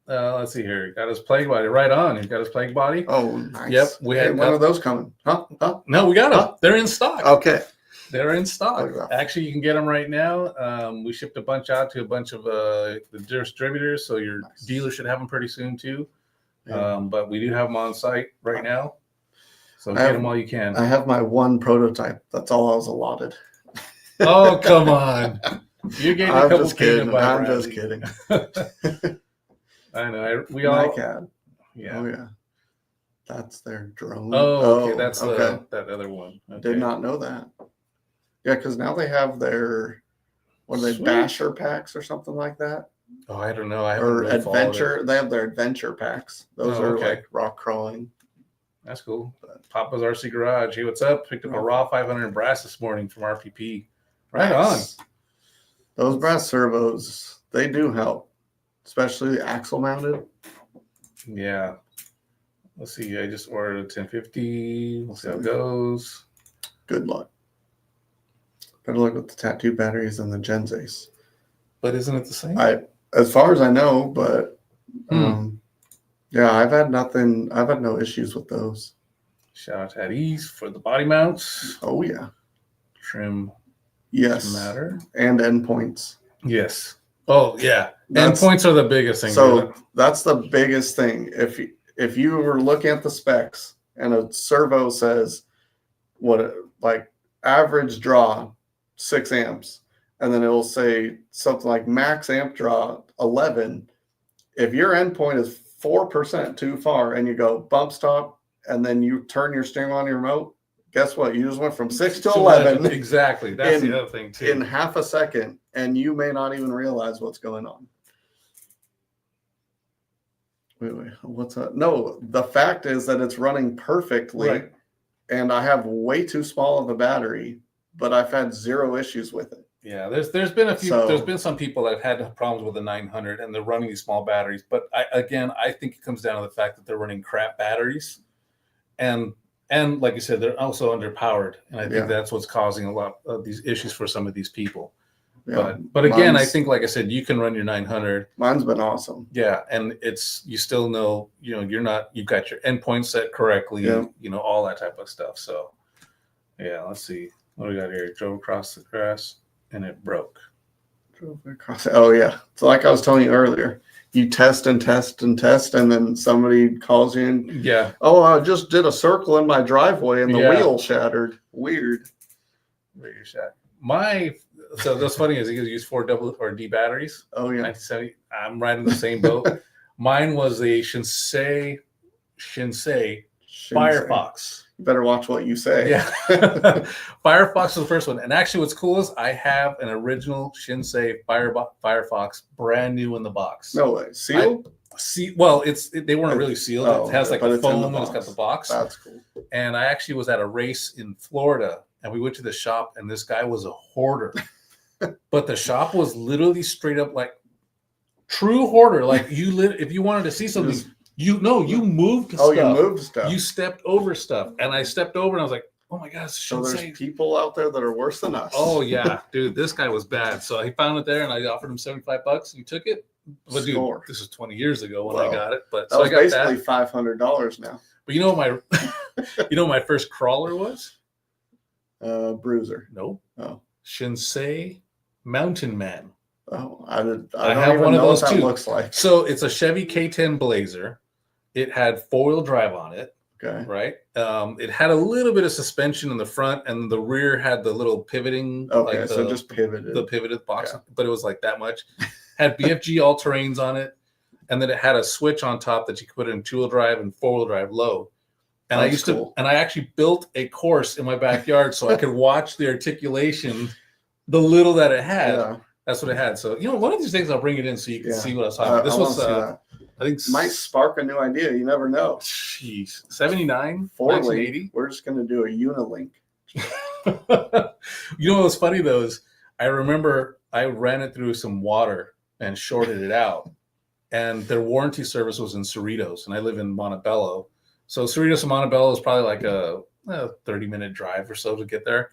[SPEAKER 2] Let's see here. Got his plague body right on. He's got his plague body.
[SPEAKER 1] Oh, nice.
[SPEAKER 2] Yep. We had
[SPEAKER 1] one of those coming. Huh?
[SPEAKER 2] No, we got them. They're in stock.
[SPEAKER 1] Okay.
[SPEAKER 2] They're in stock. Actually, you can get them right now. We shipped a bunch out to a bunch of the distributors, so your dealer should have them pretty soon too. Yeah. But we do have them on site right now. So get them while you can.
[SPEAKER 1] I have my one prototype. That's all I was allotted.
[SPEAKER 2] Oh, come on. You're getting a couple
[SPEAKER 1] kidding. I'm just kidding.
[SPEAKER 2] I know.
[SPEAKER 1] NICAD.
[SPEAKER 2] Yeah.
[SPEAKER 1] Oh, yeah. That's their drone.
[SPEAKER 2] Oh, okay. That's that other one. Okay.
[SPEAKER 1] Did not know that. Yeah, because now they have their, what are they, Basher packs or something like that?
[SPEAKER 2] Oh, I don't know. I haven't
[SPEAKER 1] or
[SPEAKER 2] really
[SPEAKER 1] adventure. They have their adventure packs. Those are like rock crawling.
[SPEAKER 2] That's cool. Papa's RC Garage. Hey, what's up? Picked up a raw 500 brass this morning from RPP. Right on.
[SPEAKER 1] Those brass servos, they do help, especially the axle mounted.
[SPEAKER 2] Yeah. Let's see. I just ordered a 1050. We'll see how it goes.
[SPEAKER 1] Good luck. Better luck with the tattoo batteries and the Gens Ace.
[SPEAKER 2] But isn't it the same?
[SPEAKER 1] As far as I know, but yeah, I've had nothing. I've had no issues with those.
[SPEAKER 2] Shout out to Ease for the body mounts.
[SPEAKER 1] Oh yeah.
[SPEAKER 2] Trim.
[SPEAKER 1] Yes.
[SPEAKER 2] Matter.
[SPEAKER 1] And endpoints.
[SPEAKER 2] Yes. Oh yeah. Endpoints are the biggest thing.
[SPEAKER 1] So that's the biggest thing. If you were looking at the specs and a servo says like average draw 6 amps, and then it will say something like max amp draw 11. If your endpoint is 4% too far and you go bump stop and then you turn your steering on your remote, guess what? You just went from 6 to 11.
[SPEAKER 2] Exactly. That's the other thing too.
[SPEAKER 1] In half a second, and you may not even realize what's going on. Wait, what's that? No, the fact is that it's running perfectly, and I have way too small of a battery, but I've had zero issues with it.
[SPEAKER 2] Yeah, there's been a few. There's been some people that have had problems with the 900, and they're running these small batteries. But I think it comes down to the fact that they're running crap batteries, and like you said, they're also underpowered, and I think that's what's causing a lot of these issues for some of these people. Yeah, but again, I think, like I said, you can run your 900.
[SPEAKER 1] Mine's been awesome.
[SPEAKER 2] Yeah, and you still know, you've got your endpoint set correctly, all that type of stuff. So, yeah, let's see what do we got here. Drove across the grass and it broke.
[SPEAKER 1] Drove across. Oh yeah, so like I was telling you earlier, you test and test and test, and then somebody calls you and I just did a circle in my driveway and the wheel shattered. Weird.
[SPEAKER 2] Weird shot. So that's funny is he used 4 double or D batteries.
[SPEAKER 1] Oh yeah.
[SPEAKER 2] 1970. I'm right in the same boat. Mine was a Shinsei Firefox.
[SPEAKER 1] You better watch what you say.
[SPEAKER 2] Yeah. Firefox was the first one. And actually what's cool is I have an original Shinsei Firefox brand new in the box.
[SPEAKER 1] No way. Sealed?
[SPEAKER 2] They weren't really sealed. It has like a foam and it's got the box.
[SPEAKER 1] That's cool.
[SPEAKER 2] And I actually was at a race in Florida and we went to the shop and this guy was a hoarder. But the shop was literally straight up like true hoarder. Like if you wanted to see something, you moved stuff.
[SPEAKER 1] Oh, you moved stuff.
[SPEAKER 2] You stepped over stuff. And I stepped over and I was like, oh my gosh.
[SPEAKER 1] So there's people out there that are worse than us.
[SPEAKER 2] Oh yeah, dude, this guy was bad. So he found it there and I offered him $75. He took it. But dude, this is 20 years ago when I got it. But
[SPEAKER 1] that was basically $500 now.
[SPEAKER 2] But you know what my first crawler was?
[SPEAKER 1] Bruiser.
[SPEAKER 2] No.
[SPEAKER 1] Oh.
[SPEAKER 2] Shinsei Mountain Man.
[SPEAKER 1] Oh, I don't
[SPEAKER 2] have
[SPEAKER 1] even
[SPEAKER 2] one of
[SPEAKER 1] know
[SPEAKER 2] those
[SPEAKER 1] what that
[SPEAKER 2] too.
[SPEAKER 1] Looks like.
[SPEAKER 2] So it's a Chevy K10 Blazer. It had 4-wheel drive on it.
[SPEAKER 1] Okay.
[SPEAKER 2] Right. It had a little bit of suspension in the front, and the rear had the little pivoting.
[SPEAKER 1] Okay,
[SPEAKER 2] like
[SPEAKER 1] so just pivoted.
[SPEAKER 2] The pivoted box,
[SPEAKER 1] Yeah.
[SPEAKER 2] but it was like that much. Had BFG all terrains on it, and then it had a switch on top that you could put in 2-wheel drive and 4-wheel drive low. And I used to, and I actually built a course in my backyard so I could watch the articulation, the little that it had.
[SPEAKER 1] Yeah.
[SPEAKER 2] That's what it had. So, one of these things I'll bring it in so you can see what I was talking about. This was, I think,
[SPEAKER 1] might spark a new idea. You never know.
[SPEAKER 2] Jeez, 79,
[SPEAKER 1] 4-link. We're just gonna do a Unilink.
[SPEAKER 2] What's funny though is I remember I ran it through some water and shorted it out, and their warranty service was in Cerritos, and I live in Montebello. So Cerritos and Montebello is probably like a 30-minute drive or so to get there.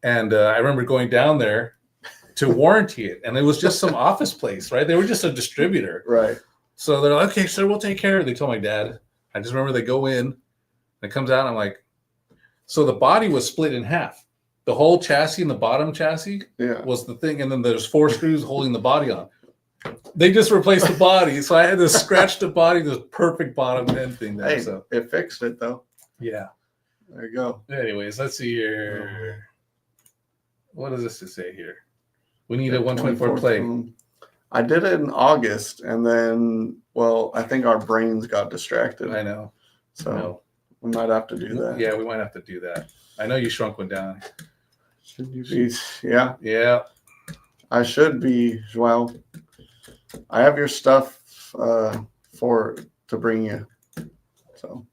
[SPEAKER 2] And I remember going down there to warranty it, and it was just some office place, right? They were just a distributor,
[SPEAKER 1] right?
[SPEAKER 2] So they're like, "Okay, sir, we'll take care of it." They told my dad. I just remember they go in, and it comes out, and I'm like, so the body was split in half. The whole chassis and the bottom chassis was the thing, and then there's 4 screws holding the body on. They just replaced the body, so I had to scratch the body, this perfect bottom end thing there.
[SPEAKER 1] Hey,
[SPEAKER 2] so
[SPEAKER 1] it fixed it though.
[SPEAKER 2] Yeah.
[SPEAKER 1] There you go.
[SPEAKER 2] Anyways, let's see here. What does this say here? We need a 124 plate.
[SPEAKER 1] I did it in August, and then, I think our brains got distracted.
[SPEAKER 2] I know.
[SPEAKER 1] So we might have to do that.
[SPEAKER 2] Yeah, we might have to do that. I know you shrunk one down.
[SPEAKER 1] Should you be? Yeah.
[SPEAKER 2] Yeah.
[SPEAKER 1] I should be. Well, I have your stuff to bring you. So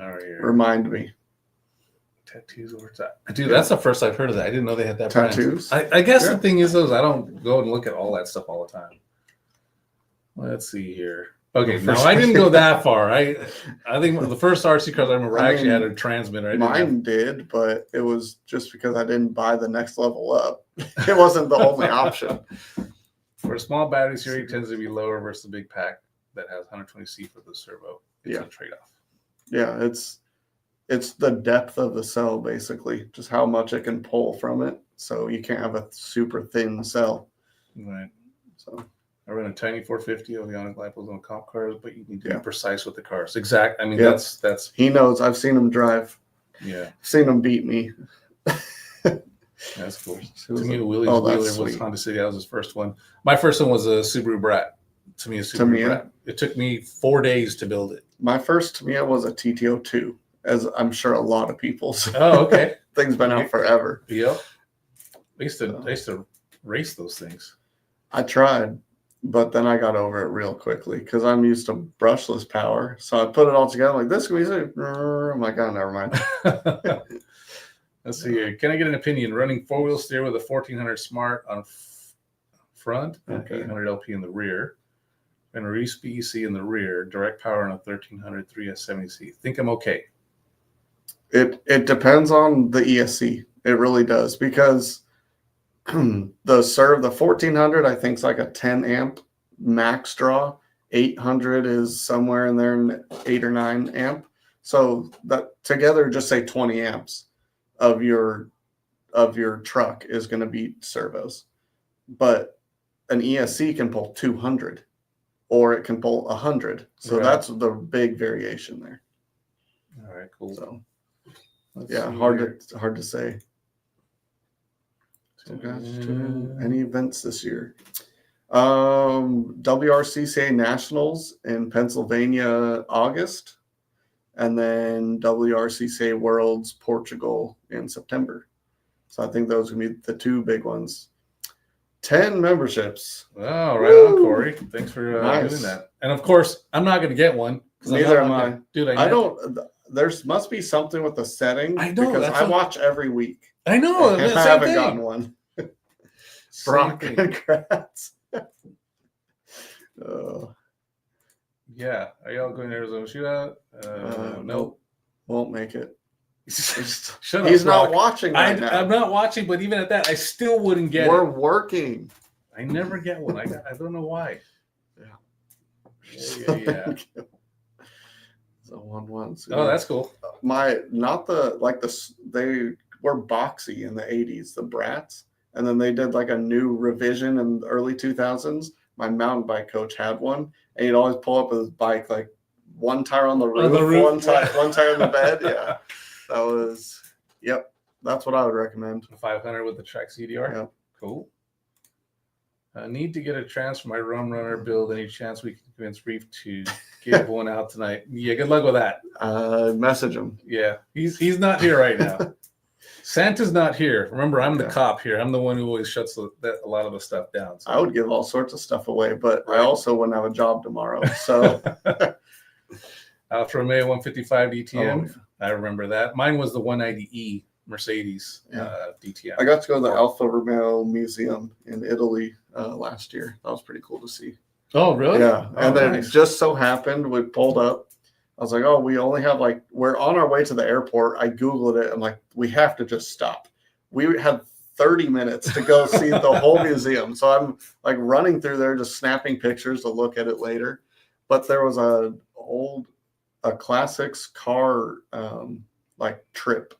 [SPEAKER 2] all right.
[SPEAKER 1] Remind me.
[SPEAKER 2] Tattoos over time. Dude, that's the first I've heard of that. I didn't know they had that.
[SPEAKER 1] Tattoos?
[SPEAKER 2] I guess the thing is, I don't go and look at all that stuff all the time. Let's see here. Okay, no, I didn't go that far. I think the first RC cars I remember actually had a transmitter.
[SPEAKER 1] Mine did, but it was just because I didn't buy the next level up. It wasn't the only option.
[SPEAKER 2] For a small battery series, it tends to be lower versus the big pack that has 120C for the servo. It's a trade-off.
[SPEAKER 1] Yeah, it's the depth of the cell, basically, just how much it can pull from it. So you can't have a super thin cell.
[SPEAKER 2] Right.
[SPEAKER 1] So
[SPEAKER 2] I ran a tiny 450 avionic lipos on comp cars, but you need to be precise with the cars. Exact. I mean, that's.
[SPEAKER 1] He knows. I've seen him drive.
[SPEAKER 2] Yeah.
[SPEAKER 1] Seen him beat me.
[SPEAKER 2] That's cool. To me, Willie's Wheeler was Honda City. That was his first one. My first one was a Subaru Brat. To me, a Subaru Brat. It took me 4 days to build it.
[SPEAKER 1] My first Tamiya was a TTO2, as I'm sure a lot of people's.
[SPEAKER 2] Oh, okay.
[SPEAKER 1] Thing's been out forever.
[SPEAKER 2] Yep. I used to race those things.
[SPEAKER 1] I tried, but then I got over it real quickly because I'm used to brushless power. So I put it all together like this. I'm like, oh, never mind.
[SPEAKER 2] Let's see here. Can I get an opinion? Running 4-wheel steer with a 1400 Smart on front and 800 LP in the rear, and a REEFS BEC in the rear, direct power on a 1300 3S70C. Think I'm okay.
[SPEAKER 1] It depends on the ESC. It really does, because the 1400 I think is like a 10 amp max draw. 800 is somewhere in there, 8 or 9 amp. So that together, just say 20 amps of your truck is going to be servos. But an ESC can pull 200, or it can pull 100. So that's the big variation there.
[SPEAKER 2] All right, cool.
[SPEAKER 1] So hard to say. So any events this year? WRCCA Nationals in Pennsylvania, August, and then WRCCA Worlds Portugal in September. So I think those are going to be the 2 big ones. 10 memberships.
[SPEAKER 2] Oh, right on, Corey. Thanks for doing that. And of course, I'm not going to get one.
[SPEAKER 1] Neither am I.
[SPEAKER 2] Dude,
[SPEAKER 1] I don't. There must be something with the setting.
[SPEAKER 2] I know,
[SPEAKER 1] because I watch every week.
[SPEAKER 2] I know.
[SPEAKER 1] And I haven't gotten one. Brock, congrats.
[SPEAKER 2] Yeah. Are y'all going to Arizona shootout? Nope.
[SPEAKER 1] Won't make it.
[SPEAKER 2] Shut up,
[SPEAKER 1] He's not watching right now.
[SPEAKER 2] I'm not watching, but even at that, I still wouldn't get
[SPEAKER 1] We're
[SPEAKER 2] it.
[SPEAKER 1] working.
[SPEAKER 2] I never get one. I don't know why.
[SPEAKER 1] Yeah.
[SPEAKER 2] Yeah.
[SPEAKER 1] So 1-1.
[SPEAKER 2] Oh, that's cool.
[SPEAKER 1] They were boxy in the 80s, the Brats. And then they did like a new revision in the early 2000s. My mountain bike coach had one, and he'd always pull up with his bike like one tire on the roof, one tire in the bed. Yeah, that was. Yep, that's what I would recommend.
[SPEAKER 2] 500 with the Track CDR.
[SPEAKER 1] Yep.
[SPEAKER 2] Cool. I need to get a transfer for my Rum Runner build. Any chance we can convince Reef to give one out tonight? Yeah, good luck with that.
[SPEAKER 1] Message him.
[SPEAKER 2] Yeah, he's not here right now. Santa's not here. Remember, I'm the cop here. I'm the one who always shuts a lot of the stuff down. So.
[SPEAKER 1] I would give all sorts of stuff away, but I also wouldn't have a job tomorrow. So,
[SPEAKER 2] Alfa Romeo 155 DTM. I remember that. Mine was the 190E Mercedes DTM.
[SPEAKER 1] I got to go to the Alfa Romeo Museum in Italy last year. That was pretty cool to see.
[SPEAKER 2] Oh, really?
[SPEAKER 1] Yeah. And then it just so happened we pulled up. I was like, oh, we only have we're on our way to the airport. I Googled it. I'm like, we have to just stop. We had 30 minutes to go see the whole museum. So I'm like running through there, just snapping pictures to look at it later. But there was a classics car trip,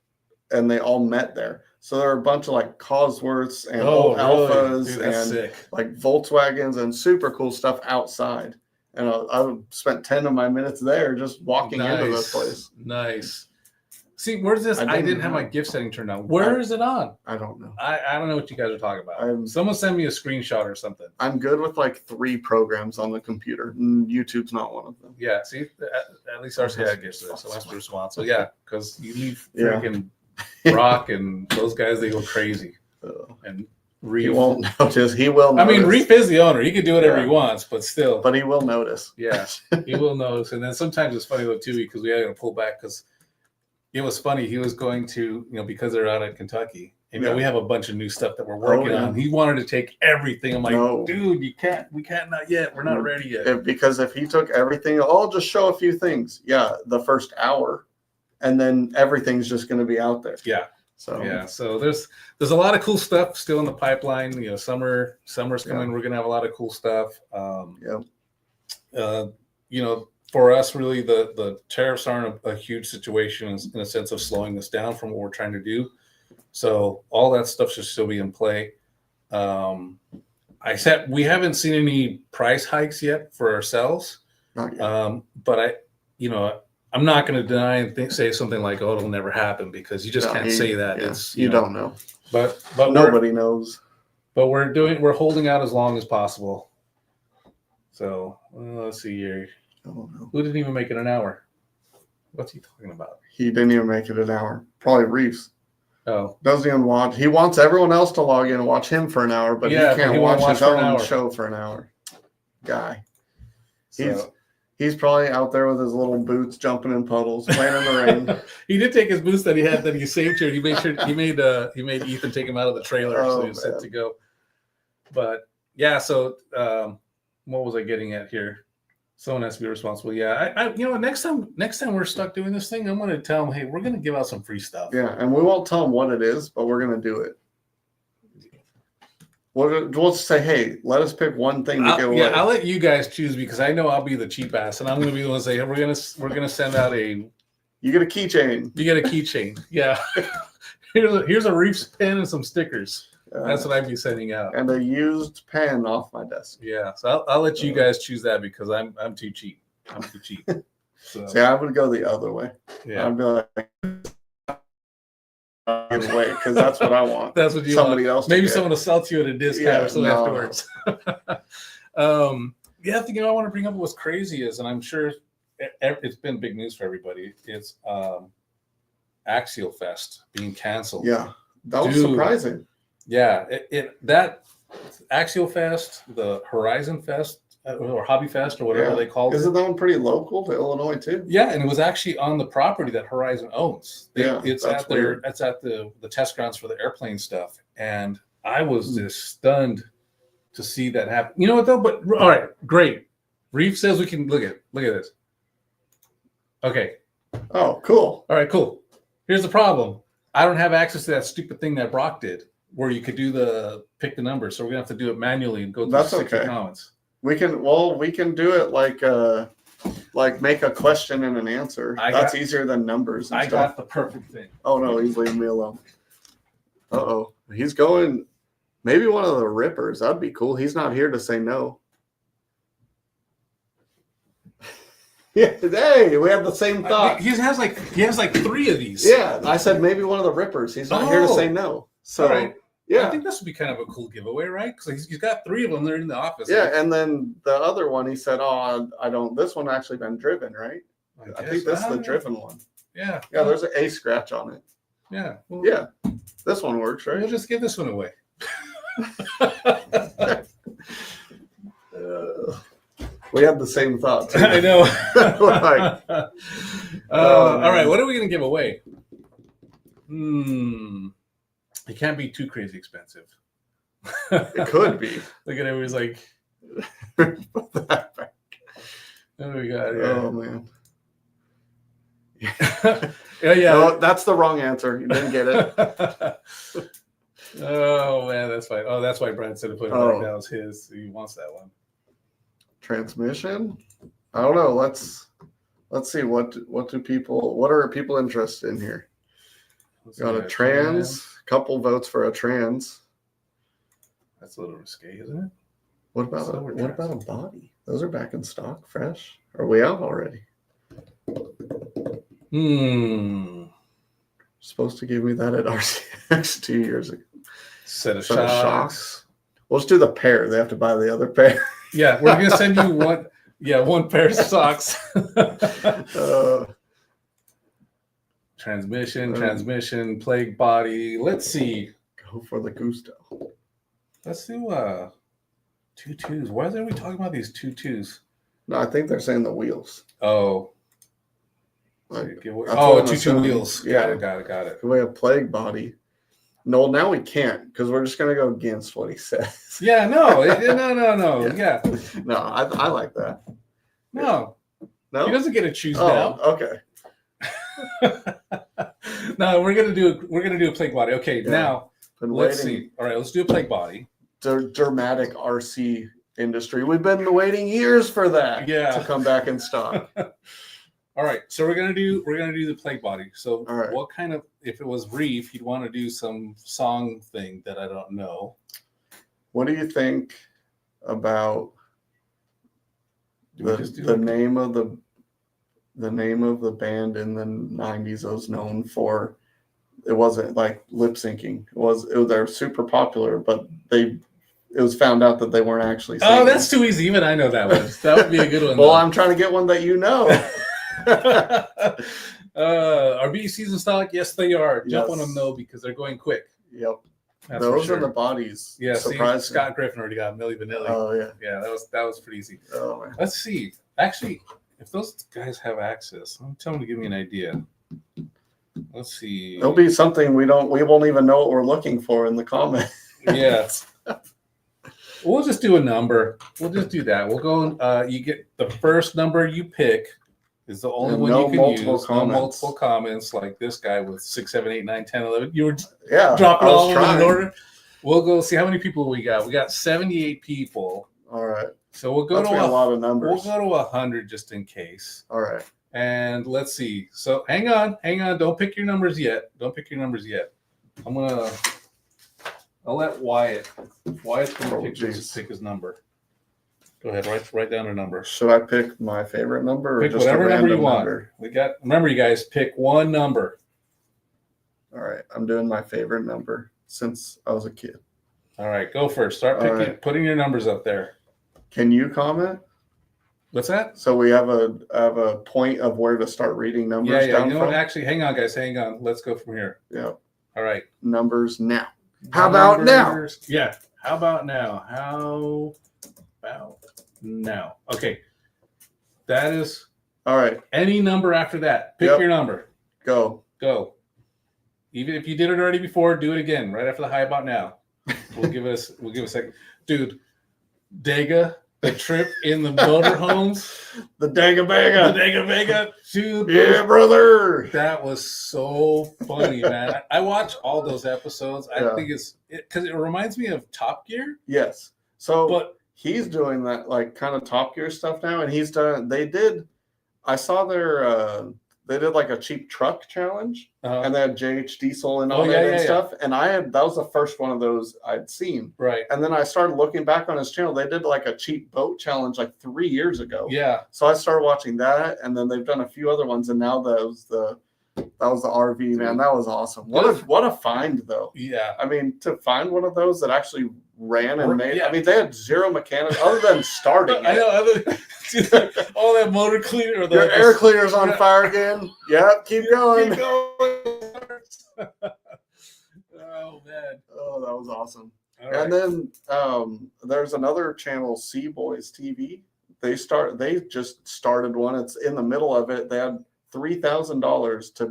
[SPEAKER 1] and they all met there. So there are a bunch of Cosworths and old Alphas and
[SPEAKER 2] sick.
[SPEAKER 1] Volkswagens and super cool stuff outside. And I spent 10 of my minutes there just walking into this place.
[SPEAKER 2] Nice. See, where's this? I didn't have my gift setting turned on. Where is it on?
[SPEAKER 1] I don't know.
[SPEAKER 2] I don't know what you guys are talking about. Someone send me a screenshot or something.
[SPEAKER 1] I'm good with 3 programs on the computer. YouTube's not one of them.
[SPEAKER 2] Yeah, see, at least RCI gets it. So that's Bruce Wan. So yeah, because you leave freaking Rock and those guys, they go crazy. And Reef.
[SPEAKER 1] He won't notice. He will notice.
[SPEAKER 2] I mean, Reef is the owner. He can do whatever he wants, but still.
[SPEAKER 1] But he will notice.
[SPEAKER 2] Yeah, he will notice. And then sometimes it's funny, though, too, because we had to pull back because it was funny. He was going to, because they're out in Kentucky. And we have a bunch of new stuff that we're working on. He wanted to take everything. I'm like, dude, we can't not yet. We're not ready yet.
[SPEAKER 1] Because if he took everything, I'll just show a few things. Yeah, the first hour. And then everything's just going to be out there.
[SPEAKER 2] Yeah. So there's a lot of cool stuff still in the pipeline. Summer's coming. We're gonna have a lot of cool stuff. For us, really, the tariffs aren't a huge situation in a sense of slowing us down from what we're trying to do. So all that stuff should still be in play. We haven't seen any price hikes yet for ourselves.
[SPEAKER 1] Not yet.
[SPEAKER 2] But I'm not going to deny and say something like, "Oh, it'll never happen," because you just can't say that.
[SPEAKER 1] Yeah,
[SPEAKER 2] it's
[SPEAKER 1] you don't know,
[SPEAKER 2] but
[SPEAKER 1] nobody knows.
[SPEAKER 2] But we're holding out as long as possible. So let's see here.
[SPEAKER 1] Oh, no.
[SPEAKER 2] Who didn't even make it an hour? What's he talking about?
[SPEAKER 1] He didn't even make it an hour. Probably Reefs.
[SPEAKER 2] Oh,
[SPEAKER 1] doesn't even watch. He wants everyone else to log in and watch him for an hour, but he can't watch his own show for an hour. Guy. He's probably out there with his little boots jumping in puddles, playing in the rain.
[SPEAKER 2] He did take his boots that he saved here. He made Ethan take him out of the trailer so he was set to go. But yeah, so what was I getting at here? Someone has to be responsible. Yeah, next time we're stuck doing this thing, I'm going to tell them, hey, we're going to give out some free stuff.
[SPEAKER 1] Yeah, and we won't tell them what it is, but we're going to do it. We'll say, hey, let us pick one thing to give away.
[SPEAKER 2] Yeah, I'll let you guys choose because I know I'll be the cheap ass, and I'm going to be the one to say, hey, we're gonna send out a.
[SPEAKER 1] You get a keychain.
[SPEAKER 2] You get a keychain. Yeah. here's a Reefs pen and some stickers. That's what I'd be sending out.
[SPEAKER 1] And a used pen off my desk.
[SPEAKER 2] Yeah, so I'll let you guys choose that because I'm too cheap. I'm too cheap. So
[SPEAKER 1] see, I would go the other way.
[SPEAKER 2] Yeah,
[SPEAKER 1] I'd be like. Away because that's what I want.
[SPEAKER 2] That's what you
[SPEAKER 1] somebody
[SPEAKER 2] want.
[SPEAKER 1] else.
[SPEAKER 2] Maybe someone will sell to you at a discount or something afterwards. The thing I want to bring up what's crazy is, and I'm sure it's been big news for everybody. It's Axial Fest being canceled.
[SPEAKER 1] Yeah, that was surprising.
[SPEAKER 2] Yeah, that Axial Fest, the Horizon Fest, or Hobby Fest, or whatever they called it.
[SPEAKER 1] Isn't that one pretty local to Illinois too?
[SPEAKER 2] Yeah, and it was actually on the property that Horizon owns. It's at the test grounds for the airplane stuff, and I was just stunned to see that happen. You know what though? But all right, great. Reef says we can look at this. Okay.
[SPEAKER 1] Oh, cool.
[SPEAKER 2] All right, cool. Here's the problem. I don't have access to that stupid thing that Brock did, where you could do pick the number. So we're gonna have to do it manually and go through 60 comments.
[SPEAKER 1] We can do it like make a question and an answer. That's easier than numbers. I
[SPEAKER 2] got the perfect thing.
[SPEAKER 1] Oh no, he's leaving me alone. He's going. Maybe one of the rippers. That'd be cool. He's not here to say no. Yeah, hey, we have the same thought.
[SPEAKER 2] He has like 3 of these.
[SPEAKER 1] Yeah, I said maybe one of the rippers. He's not here to say no. So,
[SPEAKER 2] right.
[SPEAKER 1] yeah.
[SPEAKER 2] I think this would be kind of a cool giveaway, right? Because he's got 3 of them. They're in the office.
[SPEAKER 1] Yeah, and then the other one, he said, "Oh, I don't." This one actually been driven, right? I think this is the driven one.
[SPEAKER 2] Yeah.
[SPEAKER 1] Yeah, there's a scratch on it.
[SPEAKER 2] Yeah.
[SPEAKER 1] Well, yeah, this one works, right?
[SPEAKER 2] We'll just give this one away.
[SPEAKER 1] We had the same thought too.
[SPEAKER 2] I know.
[SPEAKER 1] Like,
[SPEAKER 2] all right, what are we going to give away? It can't be too crazy expensive.
[SPEAKER 1] It could be.
[SPEAKER 2] Look at it. It was like,
[SPEAKER 1] Put that back.
[SPEAKER 2] what do we got here?
[SPEAKER 1] Oh man.
[SPEAKER 2] Yeah.
[SPEAKER 1] No, that's the wrong answer. You didn't get it.
[SPEAKER 2] Oh man, that's fine. Oh, that's why Brad said to put it back down as his. He wants that one.
[SPEAKER 1] Transmission? I don't know. Let's see what are people interested in here? Got a trans, couple votes for a trans.
[SPEAKER 2] That's a little risque, isn't it?
[SPEAKER 1] What about a body? Those are back in stock, fresh. Are we out already? Supposed to give me that at RCX 2 years ago.
[SPEAKER 2] Set of shocks.
[SPEAKER 1] We'll just do the pair. They have to buy the other pair.
[SPEAKER 2] Yeah, we're gonna send you one. Yeah, one pair of socks. Transmission, plague body. Let's see.
[SPEAKER 1] Go for the gusto.
[SPEAKER 2] Let's do 2 2s. Why are we talking about these 2 2s?
[SPEAKER 1] No, I think they're saying the wheels.
[SPEAKER 2] Oh.
[SPEAKER 1] Like,
[SPEAKER 2] 2 2 wheels.
[SPEAKER 1] Yeah.
[SPEAKER 2] Got it.
[SPEAKER 1] We have plague body. No, now we can't because we're just gonna go against what he says.
[SPEAKER 2] Yeah, no. Yeah.
[SPEAKER 1] No, I like that.
[SPEAKER 2] No. He doesn't get to choose now.
[SPEAKER 1] Okay.
[SPEAKER 2] No, we're gonna do a plague body. Okay, now let's see. All right, let's do a plague body.
[SPEAKER 1] Dramatic RC industry. We've been waiting years for that.
[SPEAKER 2] Yeah.
[SPEAKER 1] To come back in stock.
[SPEAKER 2] All right, so we're gonna do the plague body. So,
[SPEAKER 1] right.
[SPEAKER 2] What kind of, if it was Reef, you'd want to do some song thing that I don't know.
[SPEAKER 1] What do you think about the name of the band in the 90s was known for? It wasn't like lip syncing. They're super popular, but it was found out that they weren't actually singing.
[SPEAKER 2] Oh, that's too easy. Even I know that one. That would be a good one.
[SPEAKER 1] Well, I'm trying to get one that you know.
[SPEAKER 2] Are BECs in stock? Yes, they are. Jump on them though because they're going quick.
[SPEAKER 1] Yep.
[SPEAKER 2] That's
[SPEAKER 1] those are the bodies.
[SPEAKER 2] Yeah,
[SPEAKER 1] surprising.
[SPEAKER 2] Scott Griffin already got Milli Vanilli.
[SPEAKER 1] Oh yeah.
[SPEAKER 2] Yeah, that was pretty easy.
[SPEAKER 1] Oh man.
[SPEAKER 2] Let's see. Actually, if those guys have access, tell them to give me an idea. Let's see.
[SPEAKER 1] There'll be something we won't even know what we're looking for in the comments.
[SPEAKER 2] Yeah. We'll just do a number. We'll just do that. We'll go. You get the first number you pick is the only one you can use. No multiple comments like this guy with 6, 7, 8, 9, 10, 11. You were dropping all over in order. We'll go see how many people we got. We got 78 people.
[SPEAKER 1] All right.
[SPEAKER 2] So we'll go
[SPEAKER 1] That's
[SPEAKER 2] to
[SPEAKER 1] a lot of numbers.
[SPEAKER 2] We'll go to 100 just in case.
[SPEAKER 1] All right.
[SPEAKER 2] And let's see. So hang on. Don't pick your numbers yet. I'll let Wyatt's going to pick his number. Go ahead, write down a number.
[SPEAKER 1] Should I pick my favorite number?
[SPEAKER 2] Pick whatever number you want. Remember, you guys, pick one number.
[SPEAKER 1] All right, I'm doing my favorite number since I was a kid.
[SPEAKER 2] All right, go first. Start putting your numbers up there.
[SPEAKER 1] Can you comment?
[SPEAKER 2] What's that?
[SPEAKER 1] So we have a point of where to start reading numbers.
[SPEAKER 2] Yeah. You know what? Actually, hang on, guys. Hang on. Let's go from here.
[SPEAKER 1] Yeah.
[SPEAKER 2] All right.
[SPEAKER 1] Numbers now. How about now?
[SPEAKER 2] Yeah. How about now? Okay. That is
[SPEAKER 1] all right.
[SPEAKER 2] Any number after that. Pick your number.
[SPEAKER 1] Go.
[SPEAKER 2] Even if you did it already before, do it again right after the how about now. We'll give a second. Dude, Dega, the trip in the motorhomes.
[SPEAKER 1] The Dega Bega.
[SPEAKER 2] Dude.
[SPEAKER 1] Yeah, brother.
[SPEAKER 2] That was so funny, man. I watch all those episodes. I think it's because it reminds me of Top Gear.
[SPEAKER 1] Yes. So he's doing that like kind of Top Gear stuff now, and I saw they did like a cheap truck challenge, and they had JH Diesel and all
[SPEAKER 2] yeah,
[SPEAKER 1] that stuff. And that was the first one of those I'd seen.
[SPEAKER 2] Right.
[SPEAKER 1] And then I started looking back on his channel. They did like a cheap boat challenge like 3 years ago.
[SPEAKER 2] Yeah.
[SPEAKER 1] So I started watching that, and then they've done a few other ones, and now that was the RV, man. That was awesome. What a find though.
[SPEAKER 2] Yeah.
[SPEAKER 1] I mean, to find one of those that actually ran and made.
[SPEAKER 2] Yeah.
[SPEAKER 1] I mean, they had zero mechanics other than starting.
[SPEAKER 2] I know. All that motor cleaner.
[SPEAKER 1] Your air cleaner's on fire again. Yep, keep going.
[SPEAKER 2] Keep going. Oh man.
[SPEAKER 1] Oh, that was awesome.
[SPEAKER 2] All
[SPEAKER 1] and then there's another channel, Sea Boys TV. They just started one. It's in the middle of it. They had $3,000 to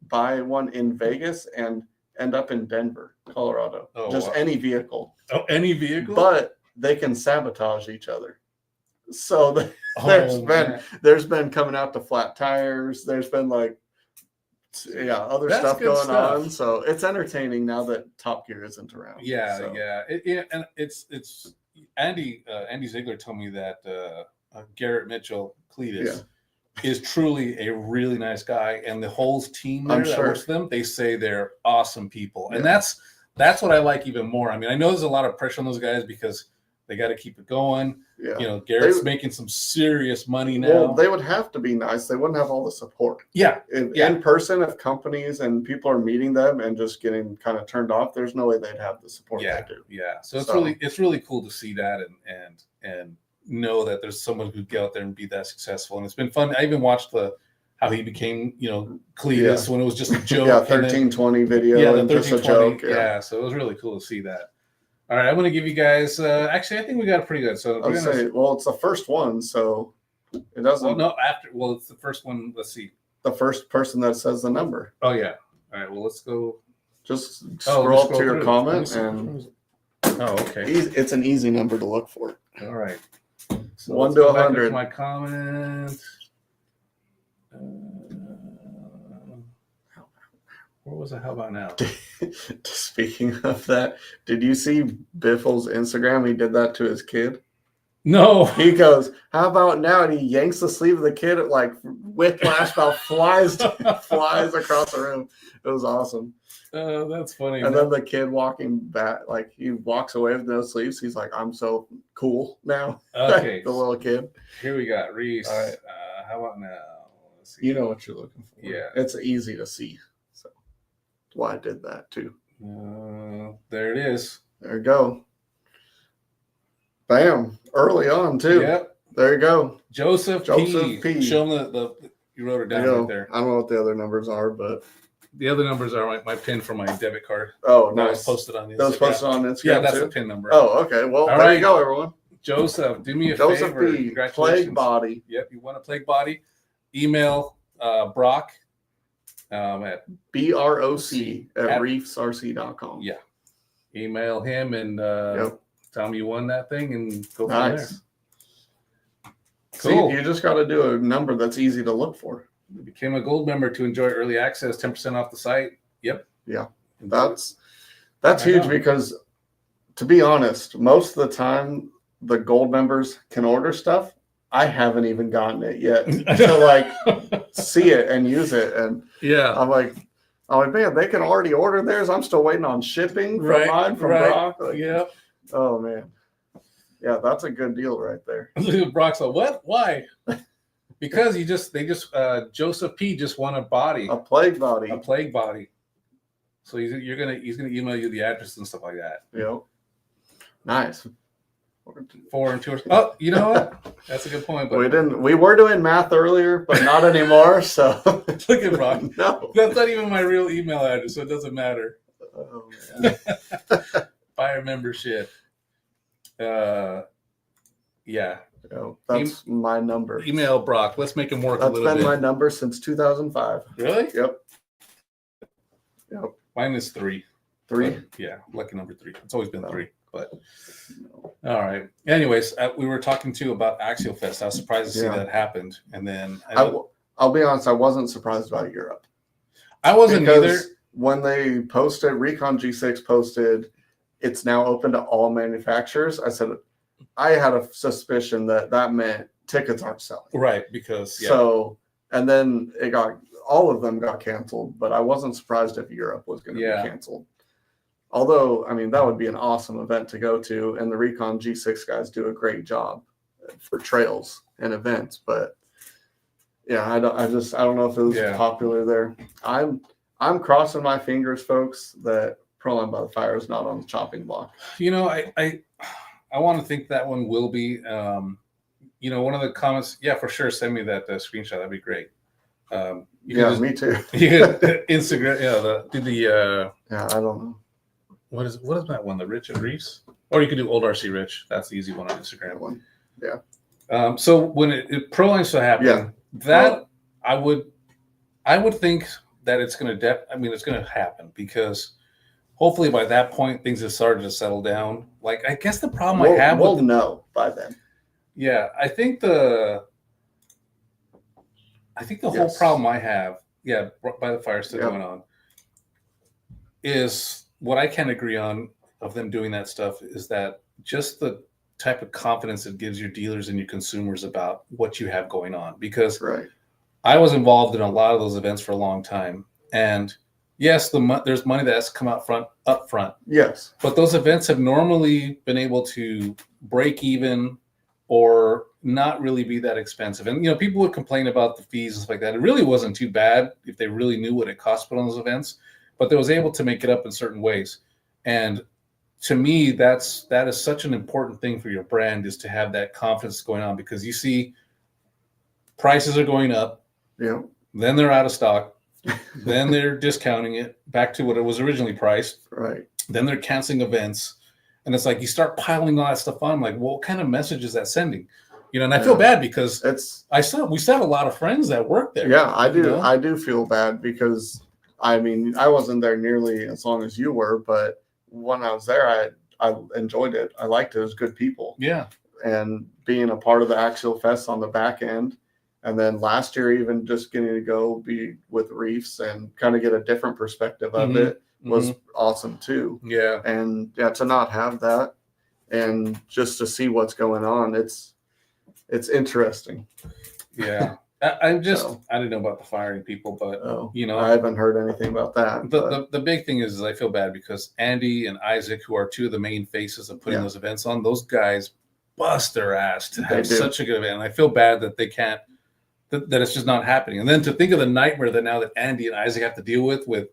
[SPEAKER 1] buy one in Vegas and end up in Denver, Colorado.
[SPEAKER 2] Oh,
[SPEAKER 1] just
[SPEAKER 2] wow.
[SPEAKER 1] any vehicle.
[SPEAKER 2] Oh, any vehicle?
[SPEAKER 1] But they can sabotage each other. So there's been coming out to flat tires. There's been like other stuff going on. So it's entertaining now that Top Gear isn't around.
[SPEAKER 2] Yeah,
[SPEAKER 1] so.
[SPEAKER 2] yeah. And it's Andy Ziegler told me that Garrett Mitchell Cletus is truly a really nice guy, and the whole team there that works with them, they say they're awesome people, and that's what I like even more. I mean, I know there's a lot of pressure on those guys because they got to keep it going. Yeah. You know, Garrett's making some serious money now.
[SPEAKER 1] Well, they would have to be nice. They wouldn't have all the support.
[SPEAKER 2] Yeah.
[SPEAKER 1] In person, if companies and people are meeting them and just getting kind of turned off, there's no way they'd have the support they do.
[SPEAKER 2] Yeah. So it's really cool to see that and know that there's someone who could get out there and be that successful. And it's been fun. I even watched how he became, Cletus when it was just a joke.
[SPEAKER 1] 1320 video.
[SPEAKER 2] Yeah, the
[SPEAKER 1] and just a joke.
[SPEAKER 2] Yeah. So it was really cool to see that. All right, I'm going to give you guys. Actually, I think we got it pretty good. So
[SPEAKER 1] it's the first one, so it doesn't.
[SPEAKER 2] Well, no, it's the first one. Let's see.
[SPEAKER 1] The first person that says the number.
[SPEAKER 2] Oh yeah. All right. Well, let's go.
[SPEAKER 1] Just scroll up to your comment and.
[SPEAKER 2] Oh, okay.
[SPEAKER 1] It's an easy number to look for.
[SPEAKER 2] All right. So
[SPEAKER 1] 1 to 100.
[SPEAKER 2] My comment. Where was it? How about now?
[SPEAKER 1] Speaking of that, did you see Biffle's Instagram? He did that to his kid.
[SPEAKER 2] No.
[SPEAKER 1] He goes, "How about now?" And he yanks the sleeve of the kid. It like whiplash about flies across the room. It was awesome.
[SPEAKER 2] That's funny.
[SPEAKER 1] And then the kid walking back, like he walks away with no sleeves. He's like, "I'm so cool now."
[SPEAKER 2] Okay.
[SPEAKER 1] The little kid.
[SPEAKER 2] Here we got REEFS.
[SPEAKER 1] All right.
[SPEAKER 2] How about now?
[SPEAKER 1] Let's see. You know what you're looking for.
[SPEAKER 2] Yeah.
[SPEAKER 1] It's easy to see. So that's why I did that too.
[SPEAKER 2] There it is.
[SPEAKER 1] There you go. Bam. Early on too.
[SPEAKER 2] Yep.
[SPEAKER 1] There you go.
[SPEAKER 2] Joseph P. Show them you wrote it down right there.
[SPEAKER 1] I don't know what the other numbers are, but
[SPEAKER 2] the other numbers are my pin for my debit card.
[SPEAKER 1] Oh, nice.
[SPEAKER 2] That was posted on Instagram.
[SPEAKER 1] That was posted on Instagram.
[SPEAKER 2] Yeah, that's
[SPEAKER 1] too?
[SPEAKER 2] the pin number.
[SPEAKER 1] Oh, okay. Well, there you go, everyone.
[SPEAKER 2] Joseph, do me a
[SPEAKER 1] Joseph
[SPEAKER 2] favor.
[SPEAKER 1] P.
[SPEAKER 2] Congratulations.
[SPEAKER 1] Plague Body.
[SPEAKER 2] Yep, you want a plague body? Email Brock at
[SPEAKER 1] BROC@reefsrc.com.
[SPEAKER 2] Yeah. Email him and tell him you won that thing and go from there. Cool.
[SPEAKER 1] See, you just got to do a number that's easy to look for.
[SPEAKER 2] You became a gold member to enjoy early access, 10% off the site. Yep.
[SPEAKER 1] Yeah. That's huge because, to be honest, most of the time the gold members can order stuff. I haven't even gotten it yet to like see it and use it. And I'm like, man, they can already order theirs. I'm still waiting on shipping for mine from Brock.
[SPEAKER 2] Like,
[SPEAKER 1] Oh man. Yeah, that's a good deal right there.
[SPEAKER 2] Brock's like, what? Why? Because Joseph P just won a body.
[SPEAKER 1] A plague body.
[SPEAKER 2] A plague body. So he's gonna email you the address and stuff like that.
[SPEAKER 1] Yep. Nice.
[SPEAKER 2] 4 and 2. Oh, you know what? That's a good point. But
[SPEAKER 1] we were doing math earlier, but not anymore. So
[SPEAKER 2] look at Brock.
[SPEAKER 1] No.
[SPEAKER 2] That's not even my real email address, so it doesn't matter.
[SPEAKER 1] Oh man.
[SPEAKER 2] Buy a membership.
[SPEAKER 1] That's my number.
[SPEAKER 2] Email Brock. Let's make him work a little bit.
[SPEAKER 1] That's been my number since 2005.
[SPEAKER 2] Really?
[SPEAKER 1] Yep.
[SPEAKER 2] Mine is 3.
[SPEAKER 1] 3?
[SPEAKER 2] But, yeah, lucky number 3. It's always been 3. But all right. Anyways, we were talking too about Axial Fest. I was surprised to see that happened. And then
[SPEAKER 1] I'll be honest, I wasn't surprised about Europe.
[SPEAKER 2] I wasn't either.
[SPEAKER 1] When they posted, Recon G6 posted, it's now open to all manufacturers. I had a suspicion that meant tickets aren't selling.
[SPEAKER 2] Right, because
[SPEAKER 1] So and then all of them got canceled, but I wasn't surprised if Europe was going to be canceled. Although, I mean, that would be an awesome event to go to, and the Recon G6 guys do a great job for trails and events. But yeah, I don't know if it was popular there. I'm crossing my fingers, folks, that Proline by the Fire is not on the chopping block.
[SPEAKER 2] You know, I want to think that one will be. You know, one of the comments, for sure, send me that screenshot. That'd be great.
[SPEAKER 1] Me too.
[SPEAKER 2] You could Instagram,
[SPEAKER 1] I don't know.
[SPEAKER 2] What is that one? The Rich at Reefs? Or you could do Old RC Rich. That's the easy one on Instagram.
[SPEAKER 1] One. Yeah.
[SPEAKER 2] So when it Proline's to happen, I would think that it's going to it's going to happen, because hopefully by that point things have started to settle down. Like, I guess the problem
[SPEAKER 1] we'll know by then.
[SPEAKER 2] Yeah, I think the whole problem I have, by the fire still going on, is what I can agree on of them doing that stuff is that just the type of confidence it gives your dealers and your consumers about what you have going on. Because I was involved in a lot of those events for a long time, and yes, there's money that has to come up front.
[SPEAKER 1] Yes,
[SPEAKER 2] but those events have normally been able to break even or not really be that expensive. And, you know, people would complain about the fees and stuff like that. It really wasn't too bad if they really knew what it cost to put on those events, but they was able to make it up in certain ways. And to me, that is such an important thing for your brand, is to have that confidence going on, because you see prices are going up.
[SPEAKER 1] Yeah.
[SPEAKER 2] Then they're out of stock. Then they're discounting it back to what it was originally priced.
[SPEAKER 1] Right.
[SPEAKER 2] Then they're canceling events. And it's like you start piling all that stuff on. I'm like, well, what kind of message is that sending? You know, and I feel bad, because we still have a lot of friends that work there.
[SPEAKER 1] Yeah, I do.
[SPEAKER 2] You know?
[SPEAKER 1] I do feel bad, because I mean, I wasn't there nearly as long as you were, but when I was there, I enjoyed it. I liked it. It was good people.
[SPEAKER 2] Yeah.
[SPEAKER 1] And being a part of the Axial Fest on the back end, and then last year even just getting to go be with Reefs and kind of get a different perspective of it was awesome too.
[SPEAKER 2] Yeah.
[SPEAKER 1] And to not have that and just to see what's going on, it's interesting.
[SPEAKER 2] Yeah. I didn't know about the firing people, but you know,
[SPEAKER 1] I haven't heard anything about that.
[SPEAKER 2] The big thing is I feel bad, because Andy and Isaac, who are two of the main faces of putting those events on, those guys bust their ass to have such a good event. And I feel bad that they can't, that it's just not happening. And then to think of the nightmare that now that Andy and Isaac have to deal with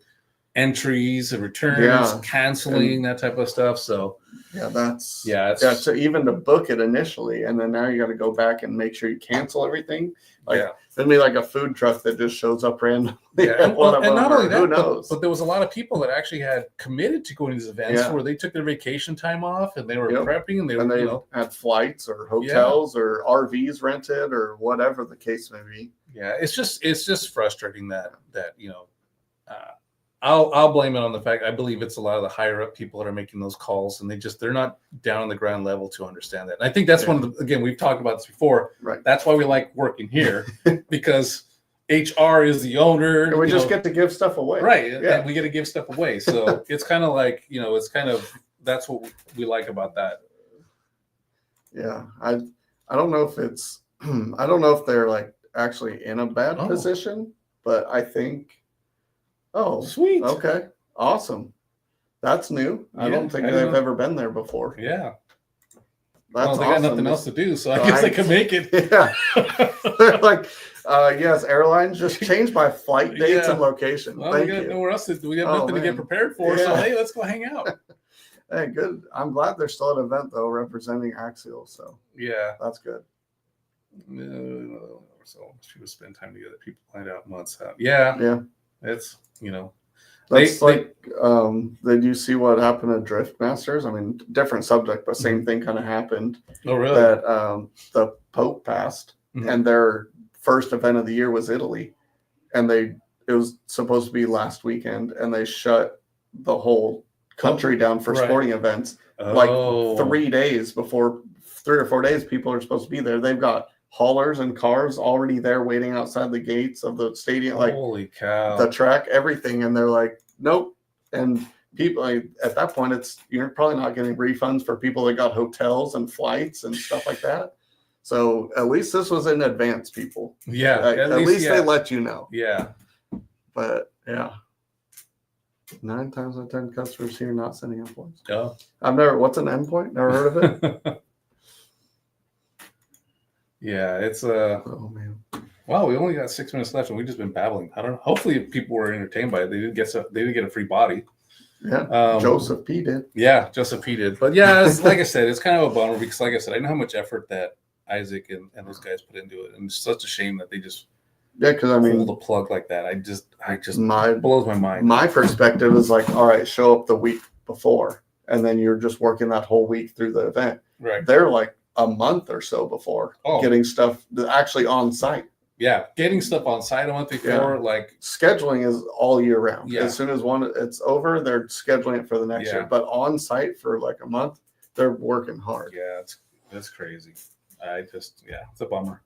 [SPEAKER 2] entries and returns, canceling, that type of stuff. So so even to book it initially, and then now you got to go back and make sure you cancel everything. It'd be like a food truck that just shows up randomly. And not only that, who knows? But there was a lot of people that actually had committed to going to these events where they took their vacation time off, and they were prepping, and they
[SPEAKER 1] had flights or hotels or RVs rented or whatever the case may be.
[SPEAKER 2] Yeah, it's just frustrating that you know. I'll blame it on the fact I believe it's a lot of the higher up people that are making those calls, and they're not down on the ground level to understand that. And I think that's one of again, we've talked about this before.
[SPEAKER 1] Right.
[SPEAKER 2] That's why we like working here, because HR is the owner.
[SPEAKER 1] And we just get to give stuff away.
[SPEAKER 2] Right. Yeah. And we get to give stuff away. So it's kind of like, you know, that's what we like about that.
[SPEAKER 1] Yeah. I don't know if it's, I don't know if they're like actually in a bad position, but I think,
[SPEAKER 2] sweet.
[SPEAKER 1] Okay. Awesome. That's new. I don't think they've ever been there before.
[SPEAKER 2] Yeah.
[SPEAKER 1] That's
[SPEAKER 2] they got nothing else to do, so I guess they can make it.
[SPEAKER 1] Yeah. They're like, yes, airlines just changed my flight dates and location.
[SPEAKER 2] Well, we got nowhere else to do. We have nothing to get prepared for, so hey, let's go hang out.
[SPEAKER 1] Hey, good. I'm glad they're still at an event though, representing Axial. So that's good.
[SPEAKER 2] So she would spend time together. People planned out months out. Yeah. It's, you know,
[SPEAKER 1] that's did you see what happened at Drift Masters? I mean, different subject, but same thing kind of happened.
[SPEAKER 2] Oh, really?
[SPEAKER 1] That the Pope passed, and their first event of the year was Italy, and it was supposed to be last weekend, and they shut the whole country down for sporting events. Like 3 days before, 3 or 4 days, people are supposed to be there. They've got haulers and cars already there waiting outside the gates of the stadium, like
[SPEAKER 2] holy cow,
[SPEAKER 1] the track, everything. And they're like, nope. And people at that point, you're probably not getting refunds for people that got hotels and flights and stuff like that. So at least this was in advance, people.
[SPEAKER 2] Yeah.
[SPEAKER 1] At least they let you know.
[SPEAKER 2] Yeah.
[SPEAKER 1] But yeah. 9 times out of 10 customers here not sending endpoints.
[SPEAKER 2] Oh.
[SPEAKER 1] What's an endpoint? Never heard of it.
[SPEAKER 2] Yeah, it's
[SPEAKER 1] oh man.
[SPEAKER 2] Wow, we only got 6 minutes left and we've just been babbling. I don't know. Hopefully people were entertained by it. They did get a free body.
[SPEAKER 1] Yeah. Joseph P did.
[SPEAKER 2] Yeah, Joseph P did. But yeah, like I said, it's kind of a bummer because like I said, I know how much effort that Isaac and those guys put into it. And it's such a shame that they just
[SPEAKER 1] because I mean
[SPEAKER 2] pull the plug like that. I just blows my mind.
[SPEAKER 1] My perspective is like, all right, show up the week before, and then you're just working that whole week through the event.
[SPEAKER 2] Right.
[SPEAKER 1] They're like a month or so before getting stuff actually on site.
[SPEAKER 2] Yeah, getting stuff on site a month before, like
[SPEAKER 1] scheduling is all year round.
[SPEAKER 2] Yeah.
[SPEAKER 1] As soon as it's over, they're scheduling it for the next year. But on site for like a month, they're working hard.
[SPEAKER 2] Yeah, that's crazy. It's a bummer.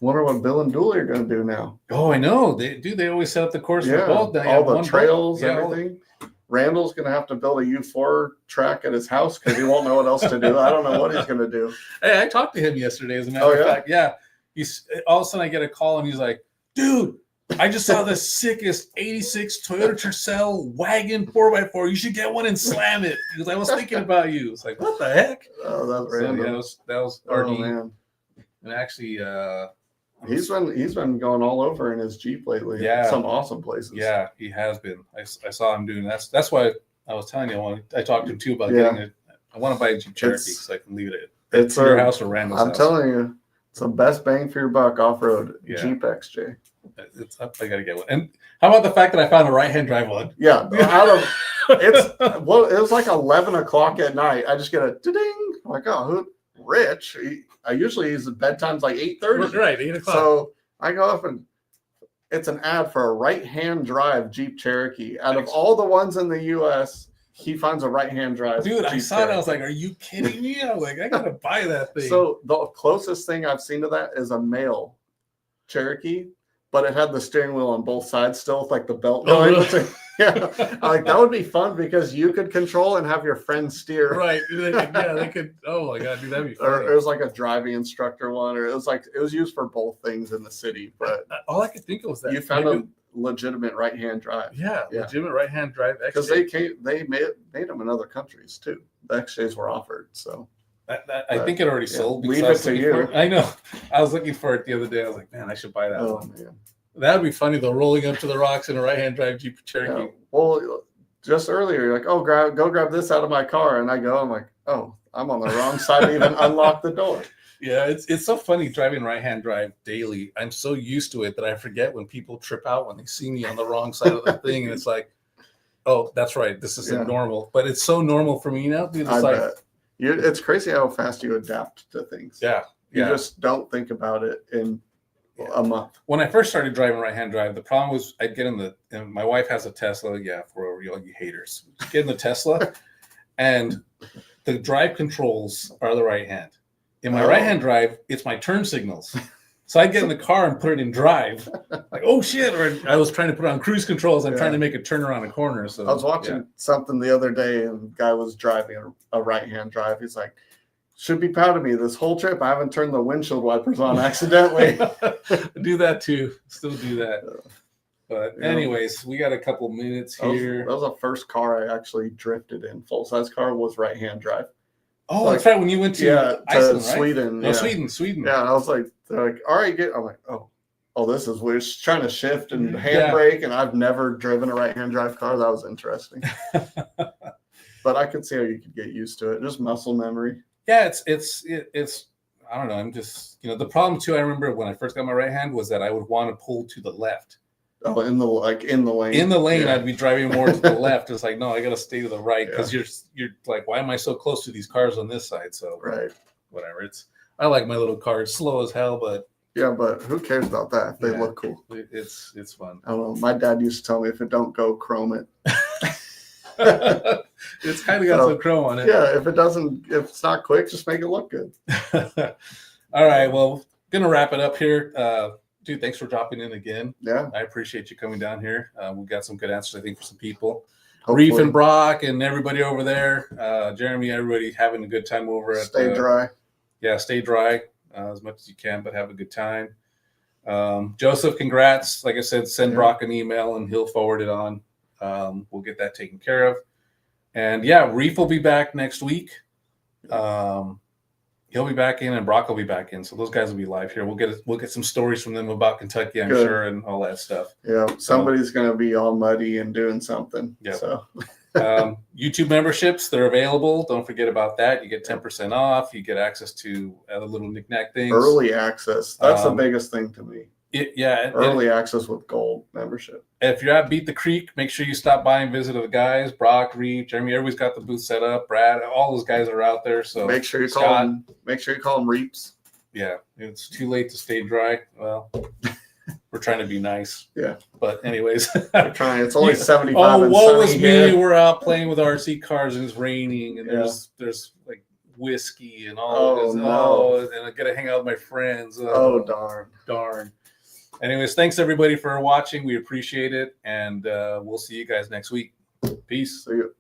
[SPEAKER 1] Wonder what Bill and Dooley are going to do now.
[SPEAKER 2] Oh, I know. They always set up the course for both.
[SPEAKER 1] All the trails, everything. Randall's going to have to build a U4 track at his house because he won't know what else to do. I don't know what he's going to do.
[SPEAKER 2] Hey, I talked to him yesterday, as a matter of fact. Yeah. He's all of a sudden I get a call and he's like, dude, I just saw the sickest 86 Toyota Tercel wagon 4x4. You should get one and slam it. Because I was thinking about you. It's like, what the heck?
[SPEAKER 1] Oh, that's random.
[SPEAKER 2] Yeah, that was RD.
[SPEAKER 1] Oh, man.
[SPEAKER 2] And actually,
[SPEAKER 1] he's been going all over in his Jeep lately.
[SPEAKER 2] Yeah,
[SPEAKER 1] some awesome places.
[SPEAKER 2] Yeah, he has been. I saw him doing that. That's why I was telling you. I talked to him too about getting it. I want to buy a Jeep Cherokee so I can leave it at your house or Randall's house.
[SPEAKER 1] I'm telling you, it's the best bang for your buck off road. Jeep XJ.
[SPEAKER 2] I gotta get one. And how about the fact that I found a right-hand drive one?
[SPEAKER 1] Yeah, it was like 11 o'clock at night. I just get a ding. I'm like, oh, Rich. I usually use the bedtime's like 8:30.
[SPEAKER 2] Right, 8 o'clock.
[SPEAKER 1] So I go up and it's an ad for a right-hand drive Jeep Cherokee. Out of all the ones in the U.S., he finds a right-hand drive.
[SPEAKER 2] Dude,
[SPEAKER 1] Jeep
[SPEAKER 2] I saw
[SPEAKER 1] Cherokee.
[SPEAKER 2] it. I was like, are you kidding me? I was like, I gotta buy that thing.
[SPEAKER 1] So the closest thing I've seen to that is a male Cherokee, but it had the steering wheel on both sides still with like the belt going.
[SPEAKER 2] Really?
[SPEAKER 1] Yeah, like that would be fun because you could control and have your friends steer.
[SPEAKER 2] Right. They could. Oh my god, dude, that'd be funny.
[SPEAKER 1] Or it was like a driving instructor one, or it was used for both things in the city. But
[SPEAKER 2] all I could think of was that
[SPEAKER 1] you found a legitimate right-hand drive.
[SPEAKER 2] Yeah, legitimate right-hand drive.
[SPEAKER 1] Because they made them in other countries too. The XJs were offered, so.
[SPEAKER 2] I think it already sold.
[SPEAKER 1] Leave it to you.
[SPEAKER 2] I know. I was looking for it the other day. I was like, man, I should buy that one.
[SPEAKER 1] Man.
[SPEAKER 2] That'd be funny though, rolling up to the rocks in a right-hand drive Jeep Cherokee.
[SPEAKER 1] Yeah. Well, just earlier, you're like, oh, go grab this out of my car. And I'm like, oh, I'm on the wrong side to even unlock the door.
[SPEAKER 2] Yeah, it's so funny driving right-hand drive daily. I'm so used to it that I forget when people trip out when they see me on the wrong side of the thing. And it's like, oh, that's right. This isn't normal. But it's so normal for me now. Dude,
[SPEAKER 1] it's crazy how fast you adapt to things.
[SPEAKER 2] Yeah.
[SPEAKER 1] You just don't think about it in a month.
[SPEAKER 2] When I first started driving right-hand drive, the problem was I'd get and my wife has a Tesla. Yeah, for all you haters. Get in the Tesla, and the drive controls are the right hand. In my right-hand drive, it's my turn signals. So I get in the car and put it in drive. Like, oh shit! Or I was trying to put on cruise controls. I'm trying to make a turn around a corner. So
[SPEAKER 1] I was watching something the other day, and the guy was driving a right-hand drive. He's like, should be proud of me. This whole trip, I haven't turned the windshield wipers on accidentally.
[SPEAKER 2] Do that too. Still do that. But anyways, we got a couple minutes here.
[SPEAKER 1] That was the first car I actually drifted in. Full-size car was right-hand drive.
[SPEAKER 2] Oh, that's right. When you went to Iceland, right?
[SPEAKER 1] Sweden.
[SPEAKER 2] No, Sweden.
[SPEAKER 1] Yeah, and I was like, they're like, all right, I'm like, oh, this is weird. Just trying to shift and handbrake, and I've never driven a right-hand drive car. That was interesting. But I could see how you could get used to it. Just muscle memory.
[SPEAKER 2] Yeah, it's I don't know. I'm just, the problem too. I remember when I first got my right hand was that I would want to pull to the left.
[SPEAKER 1] Oh, in the lane.
[SPEAKER 2] In the lane, I'd be driving more to the left. It's like, no, I got to stay to the right because you're like, why am I so close to these cars on this side? So whatever. I like my little car. It's slow as hell, but
[SPEAKER 1] yeah, but who cares about that? If they look cool.
[SPEAKER 2] It's fun.
[SPEAKER 1] I don't know. My dad used to tell me if it don't go, chrome it.
[SPEAKER 2] It's kind of got some chrome on it.
[SPEAKER 1] Yeah, if it's not quick, just make it look good.
[SPEAKER 2] All right, well, gonna wrap it up here. Dude, thanks for dropping in again.
[SPEAKER 1] Yeah,
[SPEAKER 2] I appreciate you coming down here. We got some good answers, I think, for some people.
[SPEAKER 1] Hopefully.
[SPEAKER 2] Reef and Brock and everybody over there. Jeremy, everybody having a good time over at
[SPEAKER 1] Stay dry.
[SPEAKER 2] Yeah, stay dry. as much as you can, but have a good time. Joseph, congrats. Like I said, send Brock an email and he'll forward it on. We'll get that taken care of. And yeah, Reef will be back next week. He'll be back in and Brock will be back in. So those guys will be live here. We'll get some stories from them about Kentucky, I'm sure, and all that stuff.
[SPEAKER 1] Yeah, somebody's going to be all muddy and doing something.
[SPEAKER 2] Yeah.
[SPEAKER 1] So.
[SPEAKER 2] YouTube memberships, they're available. Don't forget about that. You get 10% off. You get access to other little knickknack things.
[SPEAKER 1] Early access. That's the biggest thing to me. Early access with gold membership.
[SPEAKER 2] If you're at Beat the Creek, make sure you stop by and visit the guys. Brock, Reeve, Jeremy, everybody's got the booth set up. Brad, all those guys are out there. So
[SPEAKER 1] make sure you call them. Make sure you call them REEFS.
[SPEAKER 2] Yeah, it's too late to stay dry. Well, we're trying to be nice.
[SPEAKER 1] Yeah,
[SPEAKER 2] but anyways,
[SPEAKER 1] we're trying. It's only 75.
[SPEAKER 2] Oh, what was me? We're out playing with RC cars and it's raining and there's like whiskey and all. And I gotta hang out with my friends. Darn. Anyways, thanks everybody for watching. We appreciate it, and we'll see you guys next week. Peace.
[SPEAKER 1] See you.